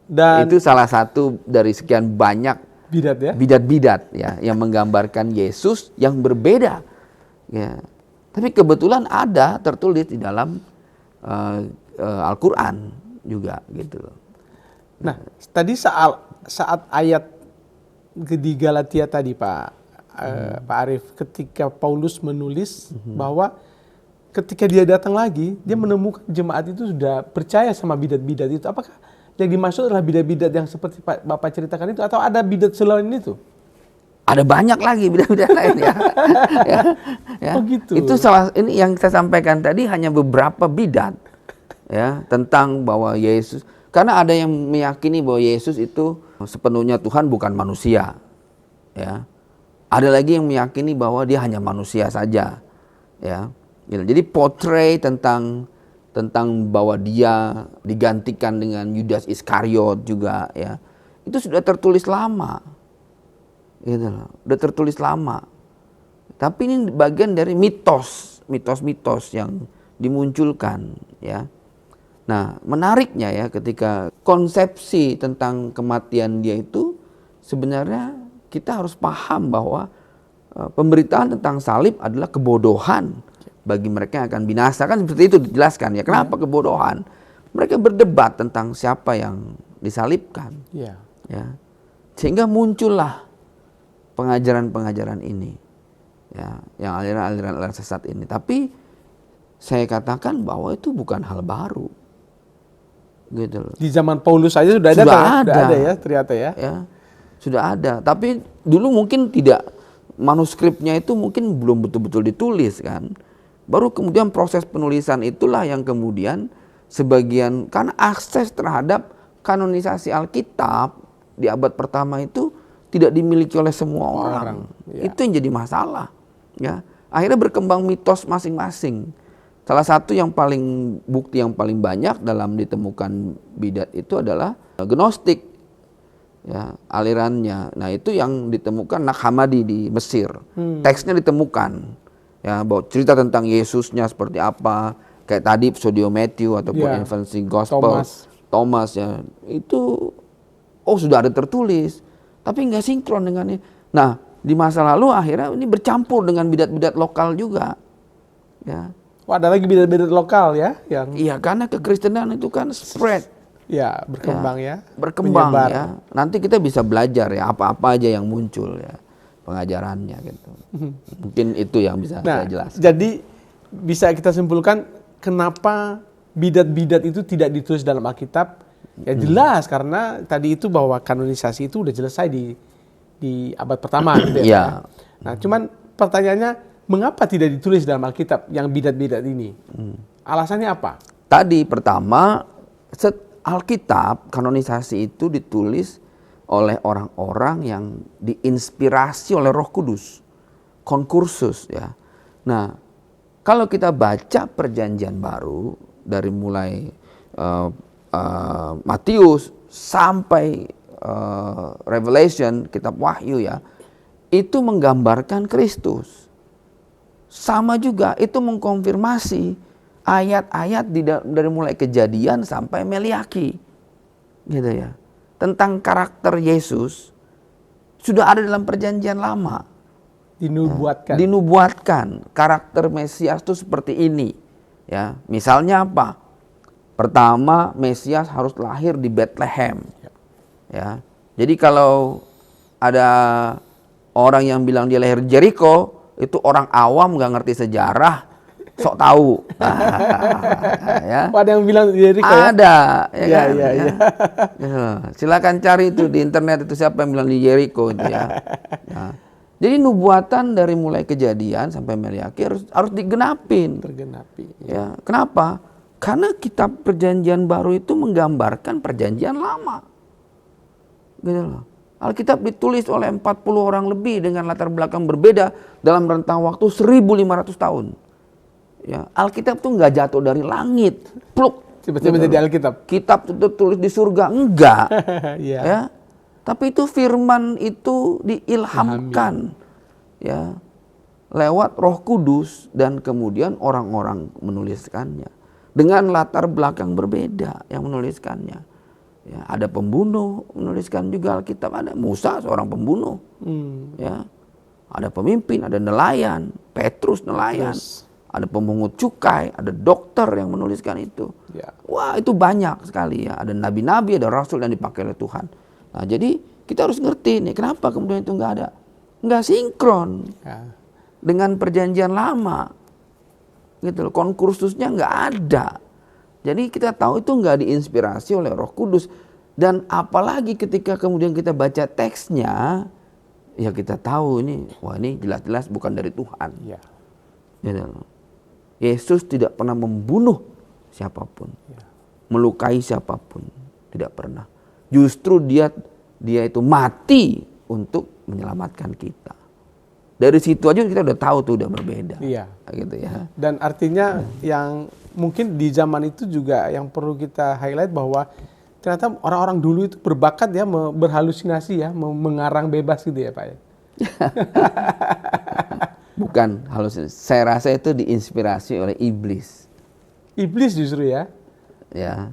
Dan
itu salah satu dari sekian banyak
bidat ya?
Bidat-bidat ya yang menggambarkan Yesus yang berbeda. Ya. Tapi kebetulan ada tertulis di dalam Al-Qur'an juga gitu.
Nah, tadi saat ayat di Galatia tadi Pak Arief, ketika Paulus menulis bahwa ketika dia datang lagi, dia menemukan jemaat itu sudah percaya sama bidat-bidat itu. Apakah yang dimaksud adalah bidat-bidat yang seperti Bapak ceritakan itu, atau ada bidat selain itu?
Ada banyak lagi bidat-bidat lain ya. Ya.
Oh gitu.
Itu ini yang saya sampaikan tadi hanya beberapa bidat ya tentang bahwa Yesus, karena ada yang meyakini bahwa Yesus itu sepenuhnya Tuhan, bukan manusia. Ya. Ada lagi yang meyakini bahwa dia hanya manusia saja. Ya. Jadi portray tentang bahwa dia digantikan dengan Yudas Iskariot juga ya. Itu sudah tertulis lama. Gitu loh. Sudah tertulis lama. Tapi ini bagian dari mitos yang dimunculkan ya. Nah, menariknya ya ketika konsepsi tentang kematian dia itu sebenarnya kita harus paham bahwa pemberitaan tentang salib adalah kebodohan bagi mereka yang akan binasa, kan seperti itu dijelaskan ya. Kenapa kebodohan? Mereka berdebat tentang siapa yang disalibkan. Ya. Sehingga muncullah pengajaran-pengajaran ini. Ya, yang aliran-aliran sesat ini. Tapi saya katakan bahwa itu bukan hal baru. Gitu loh.
Di zaman Paulus saja sudah ada ya ternyata ya.
Sudah ada. Tapi dulu mungkin tidak, manuskripnya itu mungkin belum betul-betul ditulis kan. Baru kemudian proses penulisan itulah yang kemudian sebagian, karena akses terhadap kanonisasi Alkitab di abad pertama itu tidak dimiliki oleh semua orang. Ya. Itu yang jadi masalah. Ya. Akhirnya berkembang mitos masing-masing. Salah satu bukti yang paling banyak dalam ditemukan bidat itu adalah Gnostik. Ya, alirannya. Nah, itu yang ditemukan Nag-Hammadi di Mesir. Teksnya ditemukan. Ya, bahwa cerita tentang Yesusnya seperti apa, kayak tadi Pseudo Matthew ataupun Infancy Gospel Thomas ya, itu sudah ada tertulis, tapi nggak sinkron dengan ini. Nah, di masa lalu akhirnya ini bercampur dengan bidat-bidat lokal juga. Ya.
Ada lagi bidat-bidat lokal ya yang.
Iya, karena kekristenan itu kan spread.
Ya, berkembang ya.
Berkembang ya. Nanti kita bisa belajar ya apa-apa aja yang muncul ya. Pengajarannya gitu. Mungkin itu yang bisa saya jelaskan.
Jadi bisa kita simpulkan kenapa bidat-bidat itu tidak ditulis dalam Alkitab? Ya jelas karena tadi itu bahwa kanonisasi itu udah selesai di abad pertama gitu ya. Nah, cuman pertanyaannya mengapa tidak ditulis dalam Alkitab yang bidat-bidat ini? Alasannya apa?
Tadi pertama, Alkitab kanonisasi itu ditulis oleh orang-orang yang diinspirasi oleh Roh Kudus, konkursus ya. Nah, kalau kita baca Perjanjian Baru dari mulai Matius sampai Revelation, kitab Wahyu ya, itu menggambarkan Kristus. Sama juga itu mengkonfirmasi ayat-ayat dari mulai Kejadian sampai Meliaki, gitu ya. Tentang karakter Yesus sudah ada dalam Perjanjian Lama. Dinubuatkan karakter Mesias itu seperti ini. Ya, misalnya apa? Pertama, Mesias harus lahir di Bethlehem. Ya, jadi kalau ada orang yang bilang dia lahir di Jericho, itu orang awam nggak ngerti sejarah, sok tahu. Ya.
Ada yang bilang Jericho ya?
Ada. Ya. Silakan cari itu di internet itu siapa yang bilang di Jericho itu ya. Nah, jadi nubuatan dari mulai Kejadian sampai Meliaki harus digenapin.
Tergenapi.
Ya. Kenapa? Karena kitab Perjanjian Baru itu menggambarkan Perjanjian Lama. Gitu loh. Alkitab ditulis oleh 40 orang lebih dengan latar belakang berbeda dalam rentang waktu 1.500 tahun. Ya, Alkitab tuh nggak jatuh dari langit, pluk.
Tiba-tiba jadi Alkitab.
Kitab itu tertulis di surga, enggak. Ya, tapi itu firman itu diilhamkan, ya, lewat Roh Kudus dan kemudian orang-orang menuliskannya dengan latar belakang berbeda yang menuliskannya. Ya, ada pembunuh menuliskan juga Alkitab, ada Musa seorang pembunuh, ya, ada pemimpin, ada nelayan, Petrus nelayan. ada pemungut cukai, ada dokter yang menuliskan itu.
Ya.
Wah, itu banyak sekali ya. Ada nabi-nabi, ada rasul yang dipakai oleh Tuhan. Nah, jadi kita harus ngerti nih, kenapa kemudian itu nggak ada. Nggak sinkron dengan perjanjian lama. Gitu loh, konkursusnya nggak ada. Jadi kita tahu itu nggak diinspirasi oleh Roh Kudus. Dan apalagi ketika kemudian kita baca teksnya, ya kita tahu ini, wah ini jelas-jelas bukan dari Tuhan.
Ya.
Gitu loh. Yesus tidak pernah membunuh siapapun, melukai siapapun, tidak pernah. Justru dia itu mati untuk menyelamatkan kita. Dari situ aja kita udah tahu tuh udah berbeda.
Iya.
Gitu ya.
Dan artinya yang mungkin di zaman itu juga yang perlu kita highlight bahwa ternyata orang-orang dulu itu berbakat ya berhalusinasi ya, mengarang bebas gitu ya Pak ya.
Bukan halusinasi. Saya rasa itu diinspirasi oleh iblis.
Iblis justru ya.
Ya.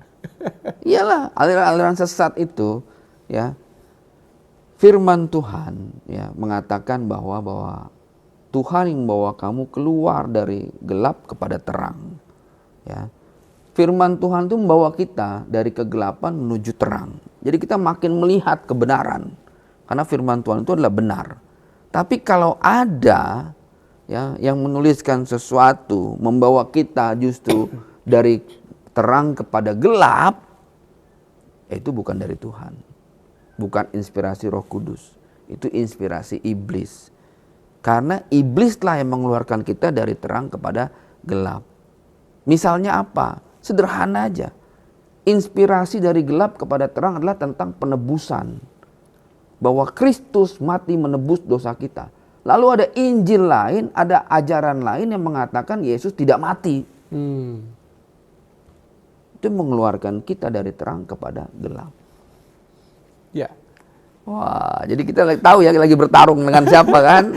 Iyalah, aliran-aliran sesat itu ya. Firman Tuhan ya mengatakan bahwa Tuhan yang membawa kamu keluar dari gelap kepada terang. Ya. Firman Tuhan itu membawa kita dari kegelapan menuju terang. Jadi kita makin melihat kebenaran. Karena firman Tuhan itu adalah benar. Tapi kalau ada ya yang menuliskan sesuatu membawa kita justru dari terang kepada gelap, itu bukan dari Tuhan. Bukan inspirasi Roh Kudus. Itu inspirasi iblis. Karena iblislah yang mengeluarkan kita dari terang kepada gelap. Misalnya apa? Sederhana aja. Inspirasi dari gelap kepada terang adalah tentang penebusan. Bahwa Kristus mati menebus dosa kita. Lalu ada Injil lain, ada ajaran lain yang mengatakan Yesus tidak mati. Itu mengeluarkan kita dari terang kepada gelap.
Ya.
Wah, jadi kita tahu ya lagi bertarung dengan siapa kan?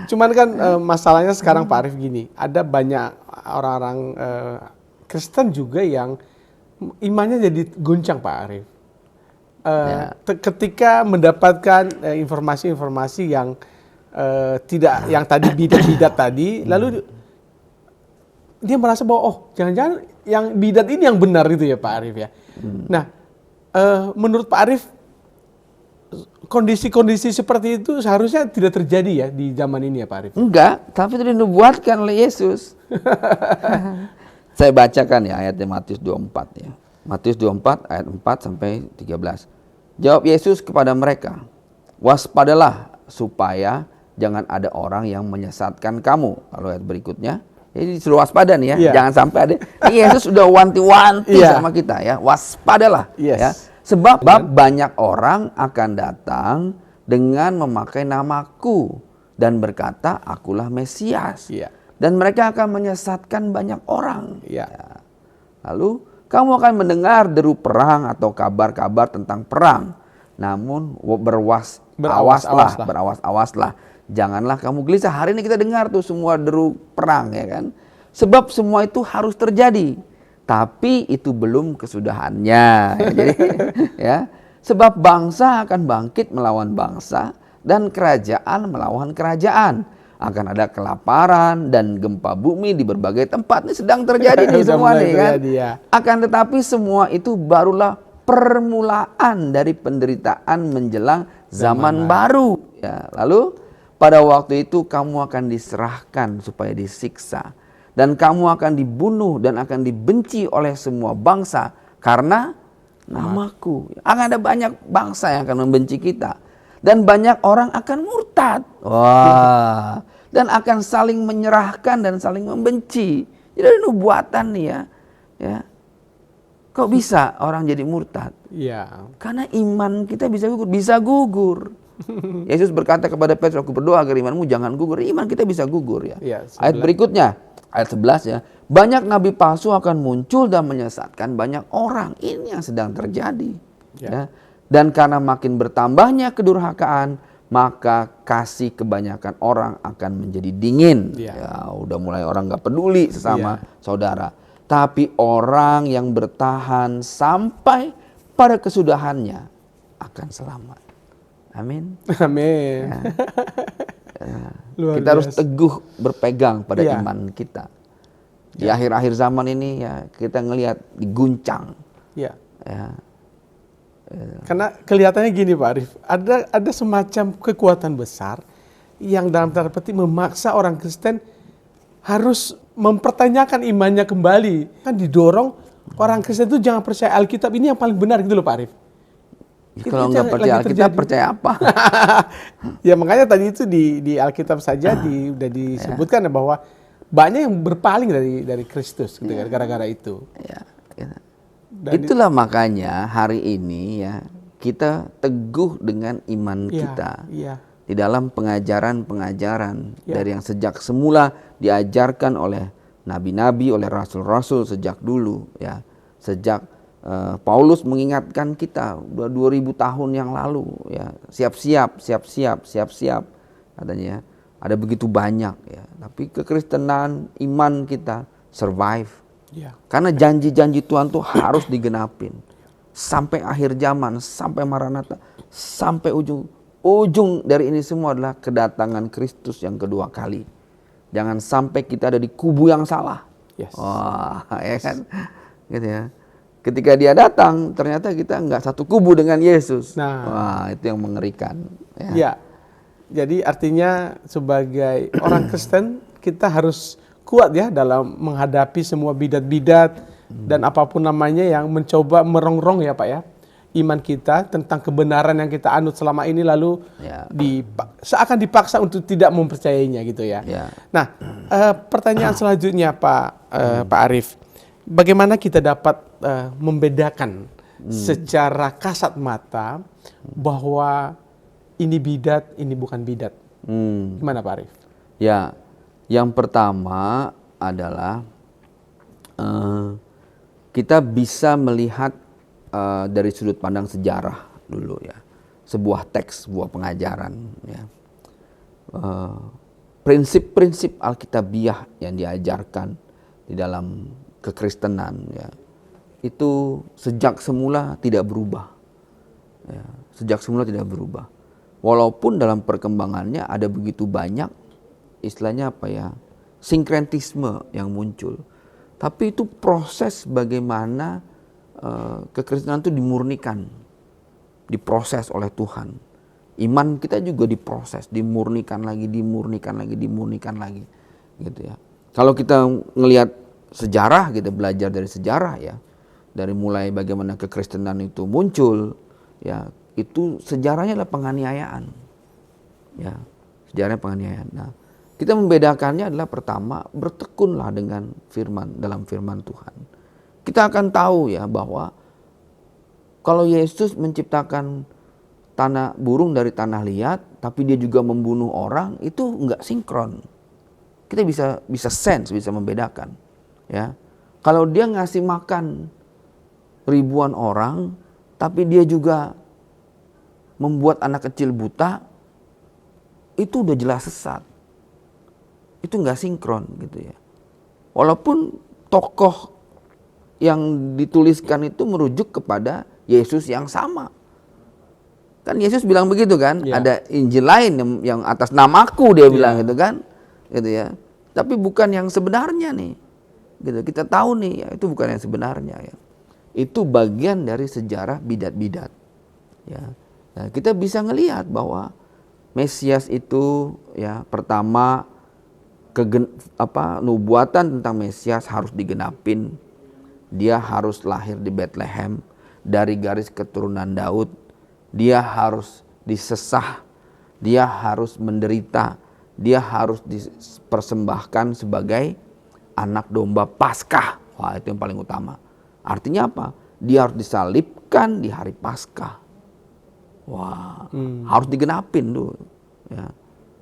Cuman kan masalahnya sekarang Pak Arief gini, ada banyak orang-orang Kristen juga yang imannya jadi goncang Pak Arief. Ketika mendapatkan informasi-informasi yang tidak, yang tadi bidat-bidat tadi, lalu dia merasa bahwa oh jangan-jangan yang bidat ini yang benar itu ya Pak Arief ya. Nah, menurut Pak Arief kondisi-kondisi seperti itu seharusnya tidak terjadi ya di zaman ini ya Pak Arief?
Enggak, tapi itu dinubuatkan oleh Yesus. Saya bacakan ya ayatnya Matius 24 ya. Matius 24 ayat 4 sampai 13. Jawab Yesus kepada mereka, waspadalah supaya jangan ada orang yang menyesatkan kamu. Lalu ayat berikutnya, jadi disuruh waspada nih ya, jangan sampai ada. Yesus sudah wanti-wanti sama kita ya, waspadalah. Ya. Sebab banyak orang akan datang dengan memakai namaku dan berkata, akulah Mesias. Dan mereka akan menyesatkan banyak orang. Ya. Lalu kamu akan mendengar deru perang atau kabar-kabar tentang perang. Namun berawas-awaslah. Janganlah kamu gelisah. Hari ini kita dengar tuh semua deru perang ya kan. Sebab semua itu harus terjadi. Tapi itu belum kesudahannya. Jadi, ya, sebab bangsa akan bangkit melawan bangsa dan kerajaan melawan kerajaan. Akan ada kelaparan dan gempa bumi di berbagai tempat. Ini sedang terjadi nih semua nih kan. Akan tetapi semua itu barulah permulaan dari penderitaan menjelang zaman baru. Ya, lalu pada waktu itu kamu akan diserahkan supaya disiksa. Dan kamu akan dibunuh dan akan dibenci oleh semua bangsa karena namaku. Akan ada banyak bangsa yang akan membenci kita. Dan banyak orang akan murtad. Wah. Dan akan saling menyerahkan dan saling membenci. Jadi ada nubuatan nih ya. Kok bisa orang jadi murtad?
Iya.
Karena iman kita bisa gugur. Bisa gugur. Yesus berkata kepada Petrus, aku berdoa agar imanmu jangan gugur. Iman kita bisa gugur ya. Ayat berikutnya. Ayat 11 ya, banyak nabi palsu akan muncul dan menyesatkan banyak orang. Ini yang sedang terjadi. Ya. Dan karena makin bertambahnya kedurhakaan, maka kasih kebanyakan orang akan menjadi dingin. Ya, udah mulai orang gak peduli sesama saudara. Tapi orang yang bertahan sampai pada kesudahannya akan selamat. Amin.
Amin.
Ya.
Luar
Kita harus
biasa.
teguh berpegang pada
Iya.
iman kita. Di akhir-akhir zaman ini ya kita ngelihat diguncang.
Ya.
Ya,
Karena kelihatannya gini Pak Arif, ada semacam kekuatan besar yang dalam tanda petik memaksa orang Kristen harus mempertanyakan imannya kembali. Kan didorong orang Kristen itu jangan percaya Alkitab ini yang paling benar gitu loh Pak Arif. Itu
kalau
yang
nggak percaya
lagi
Alkitab,
terjadi.
percaya apa?
Ya makanya tadi itu di Alkitab saja udah disebutkan bahwa banyak yang berpaling dari Kristus gitu kan gara-gara itu.
Ya, gitu.
Dan
Itulah makanya hari ini ya kita teguh dengan iman kita
Iya.
di dalam pengajaran-pengajaran dari yang sejak semula diajarkan oleh nabi-nabi, oleh rasul-rasul sejak dulu ya. Sejak Paulus mengingatkan kita 2000 tahun yang lalu ya, siap-siap katanya. Ada begitu banyak ya, tapi kekristenan iman kita survive.
Iya.
Karena janji-janji Tuhan tuh harus digenapin sampai akhir zaman, sampai Maranatha, sampai ujung dari ini semua adalah kedatangan Kristus yang kedua kali. Jangan sampai kita ada di kubu yang salah.
Yes.
Wah, ya kan, gitu ya. Ketika dia datang, ternyata kita nggak satu kubu dengan Yesus.
Nah.
Wah, itu yang mengerikan. Ya.
Ya. Jadi artinya sebagai orang Kristen kita harus kuat ya dalam menghadapi semua bidat-bidat dan apapun namanya yang mencoba merongrong ya Pak ya iman kita tentang kebenaran yang kita anut selama ini lalu seakan dipaksa untuk tidak mempercayainya gitu ya.
Ya.
Nah, pertanyaan selanjutnya Pak Arif, bagaimana kita dapat membedakan secara kasat mata bahwa ini bidat, ini bukan bidat? Gimana Pak Arif?
Ya, yang pertama adalah kita bisa melihat dari sudut pandang sejarah dulu ya, sebuah teks, sebuah pengajaran ya, prinsip-prinsip Alkitabiah yang diajarkan di dalam kekristenan ya, itu sejak semula tidak berubah ya, sejak semula tidak berubah. Walaupun dalam perkembangannya ada begitu banyak istilahnya apa ya, sinkretisme yang muncul. Tapi itu proses bagaimana kekristenan itu dimurnikan, diproses oleh Tuhan. Iman kita juga diproses, dimurnikan lagi gitu ya. Kalau kita ngelihat sejarah, kita belajar dari sejarah ya, dari mulai bagaimana kekristenan itu muncul ya, itu sejarahnya adalah penganiayaan ya, sejarahnya penganiayaan. Nah, kita membedakannya adalah pertama, bertekunlah dengan firman, dalam firman Tuhan. Kita akan tahu ya bahwa kalau Yesus menciptakan burung dari tanah liat, tapi dia juga membunuh orang, itu enggak sinkron. Kita bisa sense, bisa membedakan ya. Kalau dia ngasih makan ribuan orang, tapi dia juga membuat anak kecil buta, itu udah jelas sesat. Itu nggak sinkron gitu ya. Walaupun tokoh yang dituliskan itu merujuk kepada Yesus yang sama. Kan Yesus bilang begitu kan,
Ya.
ada Injil lain yang atas namaku dia bilang gitu kan, gitu ya. Tapi bukan yang sebenarnya nih, gitu. Kita tahu nih, ya, itu bukan yang sebenarnya ya. Itu bagian dari sejarah bidat-bidat. Ya. Nah, kita bisa ngelihat bahwa Mesias itu ya pertama nubuatan tentang Mesias harus digenapin. Dia harus lahir di Bethlehem dari garis keturunan Daud. Dia harus disesah, dia harus menderita, dia harus dipersembahkan sebagai anak domba Paskah. Wah, itu yang paling utama. Artinya apa? Dia harus disalibkan di hari Paskah. Wah, harus digenapin dulu. Ya.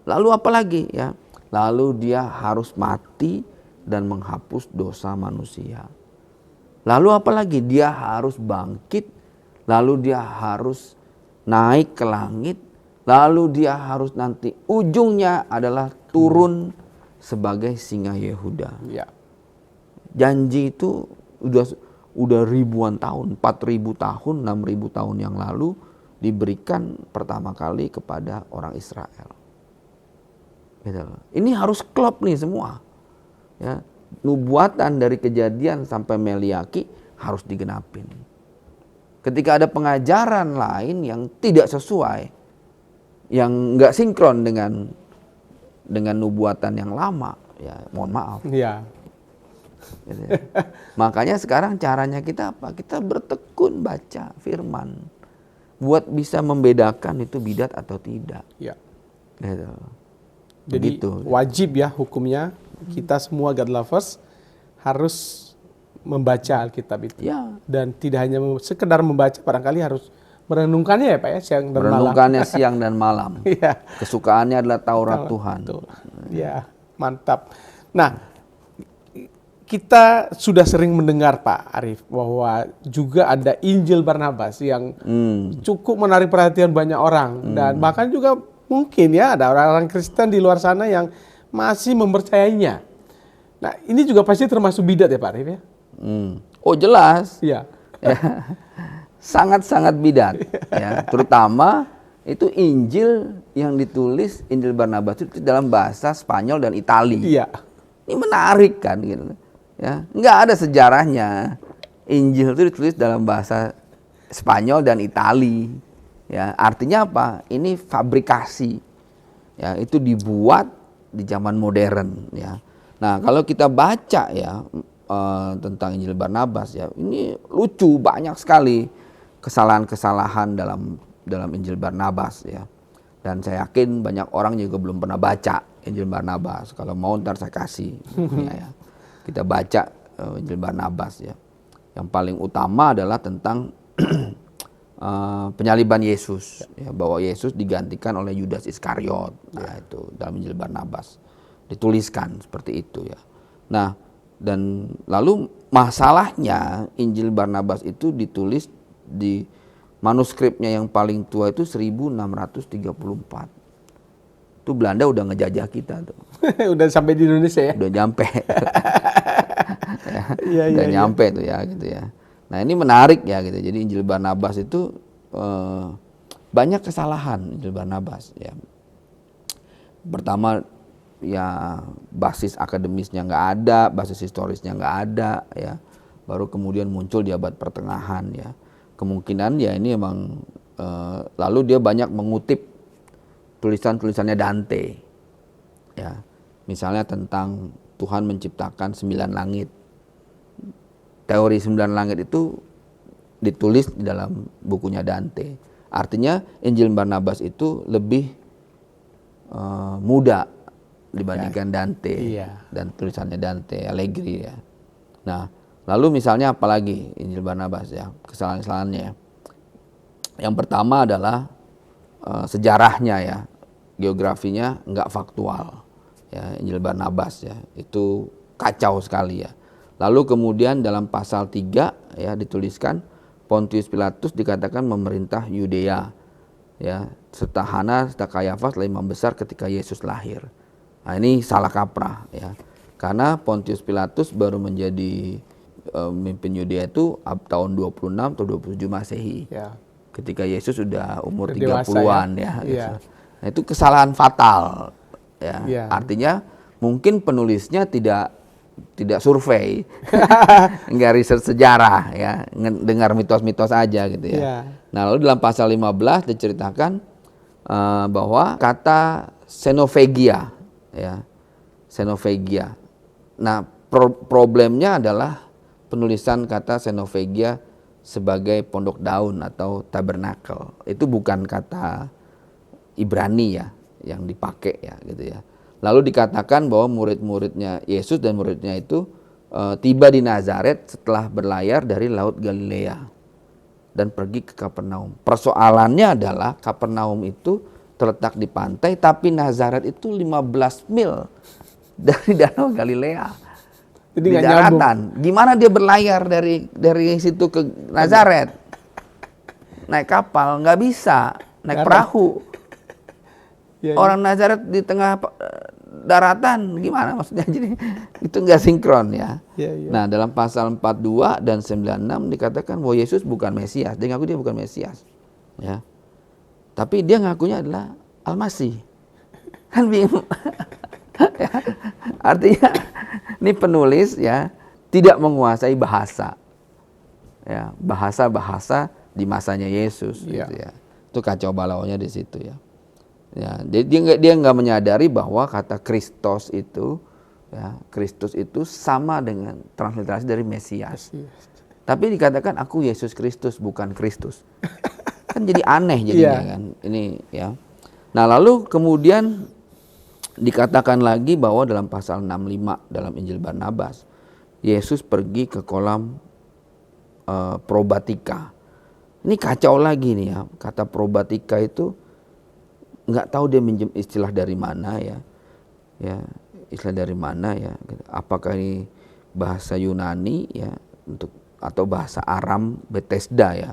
Lalu apa lagi ya? Lalu dia harus mati dan menghapus dosa manusia. Lalu apa lagi? Dia harus bangkit. Lalu dia harus naik ke langit. Lalu dia harus nanti ujungnya adalah turun sebagai singa Yehuda.
Ya.
Janji itu udah ribuan tahun, 4.000 tahun, 6.000 tahun yang lalu diberikan pertama kali kepada orang Israel. Gitu. Ini harus klop nih semua. Ya, nubuatan dari Kejadian sampai Meliaki harus digenapin. Ketika ada pengajaran lain yang tidak sesuai, yang nggak sinkron dengan nubuatan yang lama, ya mohon maaf.
Iya.
Gitu ya. Makanya sekarang caranya kita apa? Kita bertekun baca firman, buat bisa membedakan itu bidat atau tidak.
Iya.
Gitu.
Jadi
Begitu.
wajib ya hukumnya kita semua God lovers harus membaca Alkitab itu.
Ya.
Dan tidak hanya sekedar membaca, barangkali harus merenungkannya ya Pak ya, siang dan malam.
Merenungkannya siang dan malam.
Iya.
Kesukaannya adalah Taurat Tuhan.
Betul. Ya, mantap. Nah, kita sudah sering mendengar Pak Arief bahwa juga ada Injil Barnabas yang cukup menarik perhatian banyak orang dan bahkan juga mungkin ya ada orang-orang Kristen di luar sana yang masih mempercayainya. Nah, ini juga pasti termasuk bidat ya Pak Arief ya?
Oh jelas.
Iya.
Ya. Sangat-sangat bidat. Ya. Terutama itu Injil yang ditulis, Injil Barnabas itu dalam bahasa Spanyol dan Itali.
Iya.
Ini menarik kan gitu. Ya, nggak ada sejarahnya. Injil itu ditulis dalam bahasa Spanyol dan Itali. Ya, artinya apa? Ini fabrikasi. Ya, itu dibuat di zaman modern ya. Nah, kalau kita baca ya tentang Injil Barnabas ya, ini lucu, banyak sekali kesalahan-kesalahan dalam Injil Barnabas ya. Dan saya yakin banyak orang juga belum pernah baca Injil Barnabas. Kalau mau ntar saya kasih bukunya ya. Kita baca Injil Barnabas ya. Yang paling utama adalah tentang penyaliban Yesus ya, bahwa Yesus digantikan oleh Yudas Iskariot. Nah, itu dalam Injil Barnabas dituliskan seperti itu ya. Nah, dan lalu masalahnya Injil Barnabas itu ditulis di manuskripnya yang paling tua itu 1634. Itu Belanda udah ngejajah kita tuh.
Udah sampai di Indonesia ya?
Udah nyampe. Ya, udah nyampe tuh ya gitu ya. Nah, ini menarik ya gitu. Jadi Injil Barnabas itu banyak kesalahan Injil Barnabas ya. Pertama ya basis akademisnya nggak ada, basis historisnya nggak ada ya. Baru kemudian muncul di abad pertengahan ya. Kemungkinan ya ini emang lalu dia banyak mengutip tulisan-tulisannya Dante ya. Misalnya tentang Tuhan menciptakan 9 langit. Teori 9 langit itu ditulis di dalam bukunya Dante. Artinya Injil Barnabas itu lebih muda dibandingkan Dante dan tulisannya Dante Allegri ya. Nah, lalu misalnya apalagi Injil Barnabas ya, kesalahan-kesalahannya. Yang pertama adalah sejarahnya ya, geografinya nggak faktual ya, Injil Barnabas ya, itu kacau sekali ya. Lalu kemudian dalam pasal 3 ya dituliskan Pontius Pilatus dikatakan memerintah Yudea ya, serta Hana serta Kayafas adalah imam besar ketika Yesus lahir. Nah, ini salah kaprah ya. Karena Pontius Pilatus baru menjadi pemimpin Yudea itu tahun 26 atau 27 Masehi.
Ya.
Ketika Yesus sudah umur
Udah
30-an
ya.
gitu.
Ya.
Nah, itu kesalahan fatal ya.
Ya.
Artinya mungkin penulisnya tidak survei, enggak riset sejarah ya, dengar mitos-mitos aja gitu ya.
Ya.
Nah, lalu dalam pasal 15 diceritakan bahwa kata xenophagia ya, xenophagia. Nah, problemnya adalah penulisan kata xenophagia sebagai pondok daun atau tabernakel. Itu bukan kata Ibrani ya yang dipakai ya gitu ya. Lalu dikatakan bahwa murid-muridnya Yesus dan muridnya itu tiba di Nazaret setelah berlayar dari Laut Galilea dan pergi ke Kapernaum. Persoalannya adalah Kapernaum itu terletak di pantai, tapi Nazaret itu 15 mil dari Danau Galilea.
Jadi
di daratan. Gimana dia berlayar dari situ ke Nazaret? Naik kapal nggak bisa, naik perahu.
Ya,
Orang Nazaret di tengah daratan gimana maksudnya? Jadi itu nggak sinkron ya. Nah, dalam pasal 42 dan 96 dikatakan bahwa Yesus bukan Mesias. Dia ngaku dia bukan Mesias. Ya. Tapi dia ngakunya adalah Al-Masih. Kan bingung. Ya, artinya ini penulis ya tidak menguasai bahasa. Ya, bahasa-bahasa di masanya Yesus
Iya.
gitu ya. Itu kacau balaunya di situ ya. Ya, dia nggak menyadari bahwa kata Kristos itu ya, Kristus itu sama dengan transliterasi dari Mesias. Tapi dikatakan aku Yesus Kristus bukan Kristus. Kan jadi aneh jadinya
Iya.
kan. Ini ya. Nah, lalu kemudian dikatakan lagi bahwa dalam pasal 65 dalam Injil Barnabas, Yesus pergi ke kolam probatika. Ini kacau lagi nih ya. Kata probatika itu nggak tahu dia minjem istilah dari mana ya. Ya, istilah dari mana ya. Apakah ini bahasa Yunani ya untuk atau bahasa Aram Bethesda ya.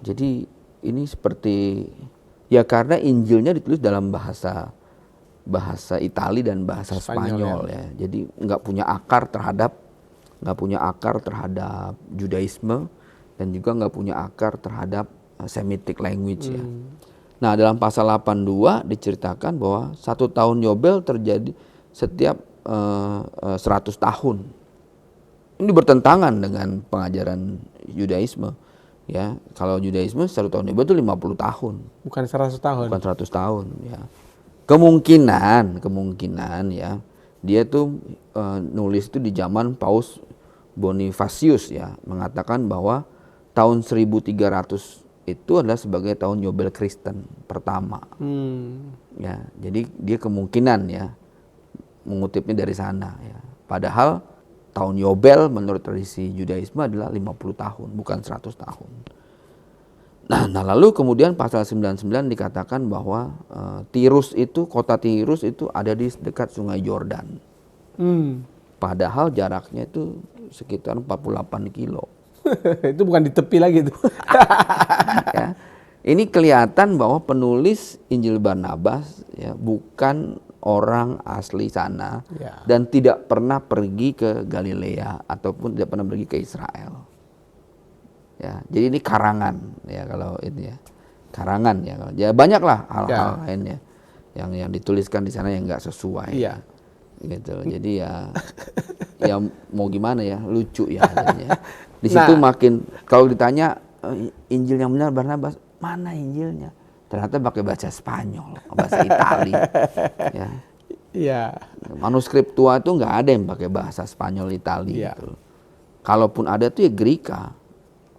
Jadi ini seperti ya karena Injilnya ditulis dalam bahasa Itali dan bahasa Spanyol ya. Jadi nggak punya akar terhadap Judaisme dan juga nggak punya akar terhadap Semitic language ya. Nah, dalam pasal 82 diceritakan bahwa 1 tahun Yobel terjadi setiap 100 tahun. Ini bertentangan dengan pengajaran Judaisme. Ya, kalau Judaisme 1 tahun Yobel itu 50 tahun.
Bukan 100 tahun.
Bukan 100 tahun ya. Kemungkinan ya dia tuh nulis itu di zaman Paus Bonifacius ya, mengatakan bahwa tahun 1300 itu adalah sebagai tahun Yobel Kristen pertama. Ya, jadi dia kemungkinan ya mengutipnya dari sana ya. Padahal tahun Yobel menurut tradisi Judaisme adalah 50 tahun, bukan 100 tahun. Nah lalu kemudian pasal 99 dikatakan bahwa kota Tirus itu ada di dekat Sungai Yordan. Padahal jaraknya itu sekitar 48 kilo.
Itu bukan di tepi lagi tuh.
Ya. Ini kelihatan bahwa penulis Injil Barnabas ya bukan orang asli sana
Ya.
dan tidak pernah pergi ke Galilea ataupun tidak pernah pergi ke Israel. Ya, jadi ini karangan ya kalau ini ya. Karangan ya. Ya banyaklah hal-hal lainnya yang dituliskan di sana yang nggak sesuai.
Iya.
Gitu. Jadi ya mau gimana ya, lucu ya jadinya. Di situ makin kalau ditanya Injil yang benar Barnabas, mana Injilnya? Ternyata pakai bahasa Spanyol, bahasa Itali. Ya.
Iya.
Manuskrip tua itu nggak ada yang pakai bahasa Spanyol Itali gitu. Kalaupun ada tuh ya Greka.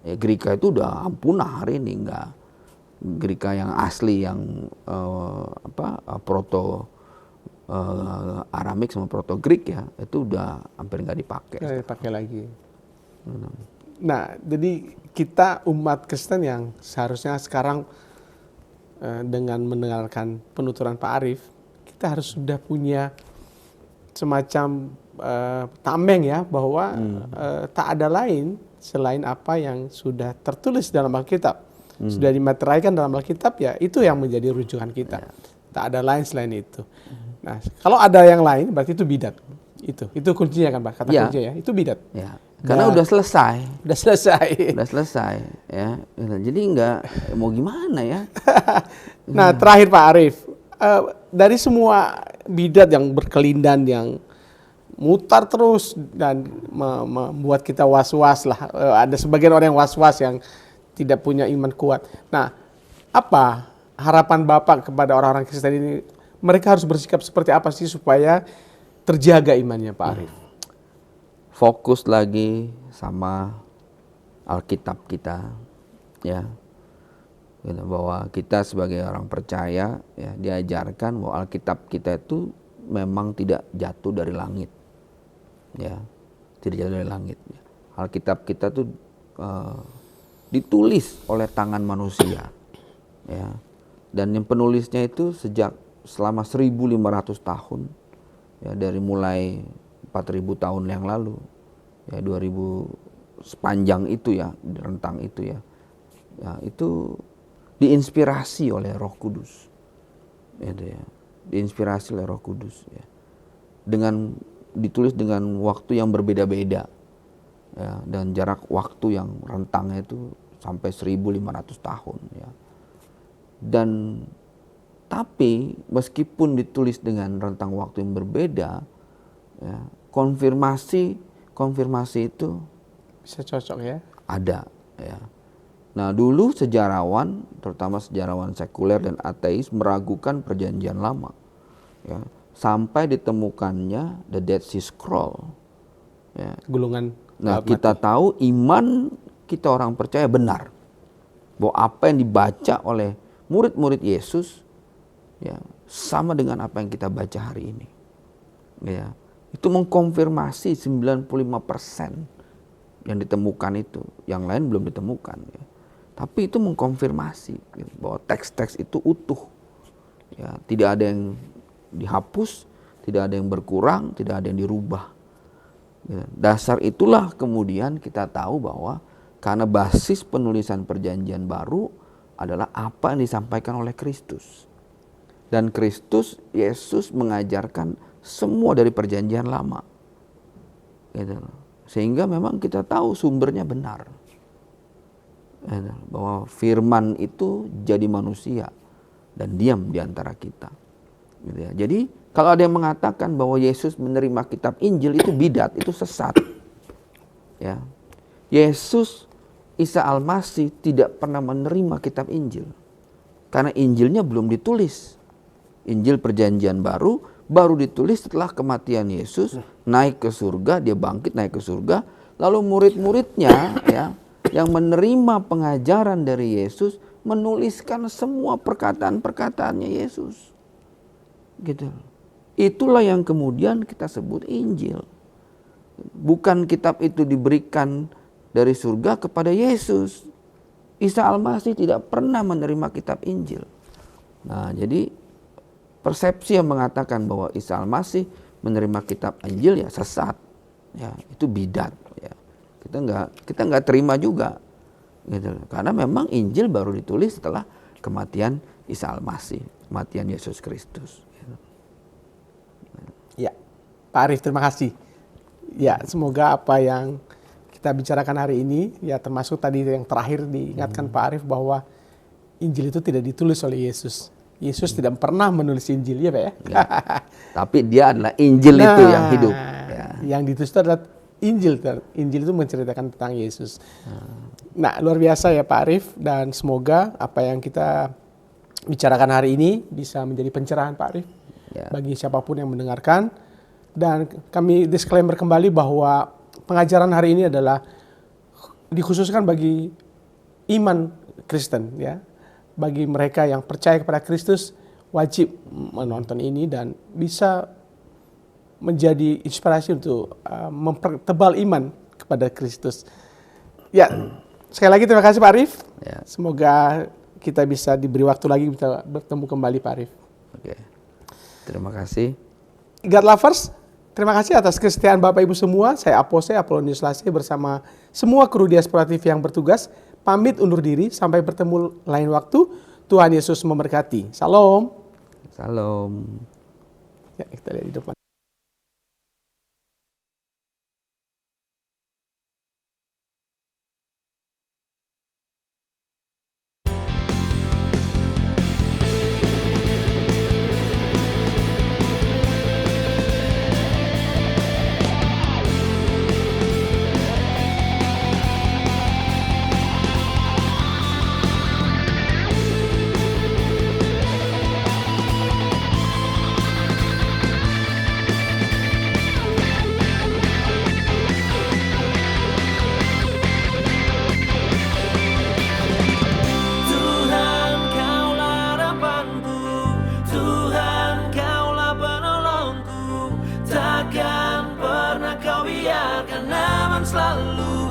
Ya Greka itu udah punah hari ini, nggak Greka yang asli yang proto Aramik sama proto Greek ya, itu udah hampir nggak dipakai.
Nggak dipakai lagi. Nah, jadi kita umat Kristen yang seharusnya sekarang dengan mendengarkan penuturan Pak Arief, kita harus sudah punya semacam tameng ya bahwa tak ada lain selain apa yang sudah tertulis dalam Alkitab, sudah dimateraikan dalam Alkitab ya, itu yang menjadi rujukan kita. Tak ada lain selain itu. Nah, kalau ada yang lain berarti itu bidat. Itu kuncinya kan Pak, kata kuncinya ya, itu bidat.
Ya. Karena udah selesai.
Udah
selesai ya. Jadi nggak mau gimana ya.
Nah, terakhir Pak Arief, dari semua bidat yang berkelindan yang mutar terus dan membuat kita was-was lah. Ada sebagian orang yang was-was yang tidak punya iman kuat. Nah, apa harapan Bapak kepada orang-orang Kristen ini? Mereka harus bersikap seperti apa sih supaya terjaga imannya Pak Arief?
Fokus lagi sama Alkitab kita ya. Bahwa kita sebagai orang percaya ya diajarkan bahwa Alkitab kita itu memang tidak jatuh dari langit. Ya, tidak jatuh dari langit. Alkitab kita tuh ditulis oleh tangan manusia. Ya. Dan yang penulisnya itu selama 1.500 tahun. Ya, dari mulai 4.000 tahun yang lalu. Ya, 2.000 sepanjang itu ya, rentang itu ya. Ya, itu diinspirasi oleh Roh Kudus. Ya, diinspirasi oleh Roh Kudus ya. Ditulis dengan waktu yang berbeda-beda ya, dan jarak waktu yang rentangnya itu sampai 1.500 tahun ya. Dan Tapi meskipun ditulis dengan rentang waktu yang berbeda, ya, konfirmasi itu
Bisa cocok ya.
ada. Ya. Nah dulu sejarawan, terutama sejarawan sekuler dan ateis meragukan perjanjian lama. Ya. Sampai ditemukannya The Dead Sea Scroll. Ya.
Gulungan.
Nah kita tahu iman kita orang percaya benar. Bahwa apa yang dibaca oleh murid-murid Yesus ya, sama dengan apa yang kita baca hari ini. Ya. Itu mengkonfirmasi 95% yang ditemukan itu. Yang lain belum ditemukan. Ya. Tapi itu mengkonfirmasi ya, bahwa teks-teks itu utuh. Ya, tidak ada yang dihapus, tidak ada yang berkurang, tidak ada yang dirubah. Ya, dasar itulah kemudian kita tahu bahwa karena basis penulisan perjanjian baru adalah apa yang disampaikan oleh Kristus. Dan Kristus, Yesus mengajarkan semua dari perjanjian lama. Gitu. Sehingga memang kita tahu sumbernya benar. Gitu. Bahwa firman itu jadi manusia dan diam di antara kita. Gitu ya. Jadi kalau ada yang mengatakan bahwa Yesus menerima kitab Injil itu bidat, itu sesat. Ya. Yesus Isa Al-Masih tidak pernah menerima kitab Injil. Karena Injilnya belum ditulis. Injil perjanjian baru ditulis setelah kematian Yesus, naik ke surga, dia bangkit naik ke surga. Lalu murid-muridnya ya, yang menerima pengajaran dari Yesus menuliskan semua perkataan-perkataannya Yesus. Gitu. Itulah yang kemudian kita sebut Injil. Bukan kitab itu diberikan dari surga kepada Yesus. Isa Al-Masih tidak pernah menerima kitab Injil. Nah, jadi persepsi yang mengatakan bahwa Isa Al-Masih menerima kitab Injil ya sesat. Ya, itu bidat ya. Kita nggak terima juga. Gitu. Karena memang Injil baru ditulis setelah kematian Isa Al-Masih, kematian Yesus Kristus.
Ya, Pak Arief, terima kasih. Ya, semoga apa yang kita bicarakan hari ini, ya termasuk tadi yang terakhir diingatkan Pak Arief bahwa Injil itu tidak ditulis oleh Yesus. Yesus tidak pernah menulis Injil, ya Pak ya?
Ya. Tapi dia adalah Injil itu yang hidup. Ya.
Yang ditulis itu adalah Injil. Injil itu menceritakan tentang Yesus. Nah, luar biasa ya Pak Arief, dan semoga apa yang kita bicarakan hari ini bisa menjadi pencerahan Pak Arief. Ya. Bagi siapapun yang mendengarkan. Dan kami disclaimer kembali bahwa pengajaran hari ini adalah dikhususkan bagi iman Kristen ya. Bagi mereka yang percaya kepada Kristus wajib menonton ini dan bisa menjadi inspirasi untuk mempertebal iman kepada Kristus. Ya, sekali lagi terima kasih Pak Arief. Ya. Semoga kita bisa diberi waktu lagi bisa bertemu kembali Pak Arief.
Oke. Terima kasih.
God Lovers, terima kasih atas kesetiaan Bapak Ibu semua. Saya Apose Apolonius Lase bersama semua kru Diaspora TV yang bertugas. Pamit undur diri, sampai bertemu lain waktu. Tuhan Yesus memberkati. Salam.
Salam.
Ya, kita lihat di depan.
Takkan pernah kau biarkan aman selalu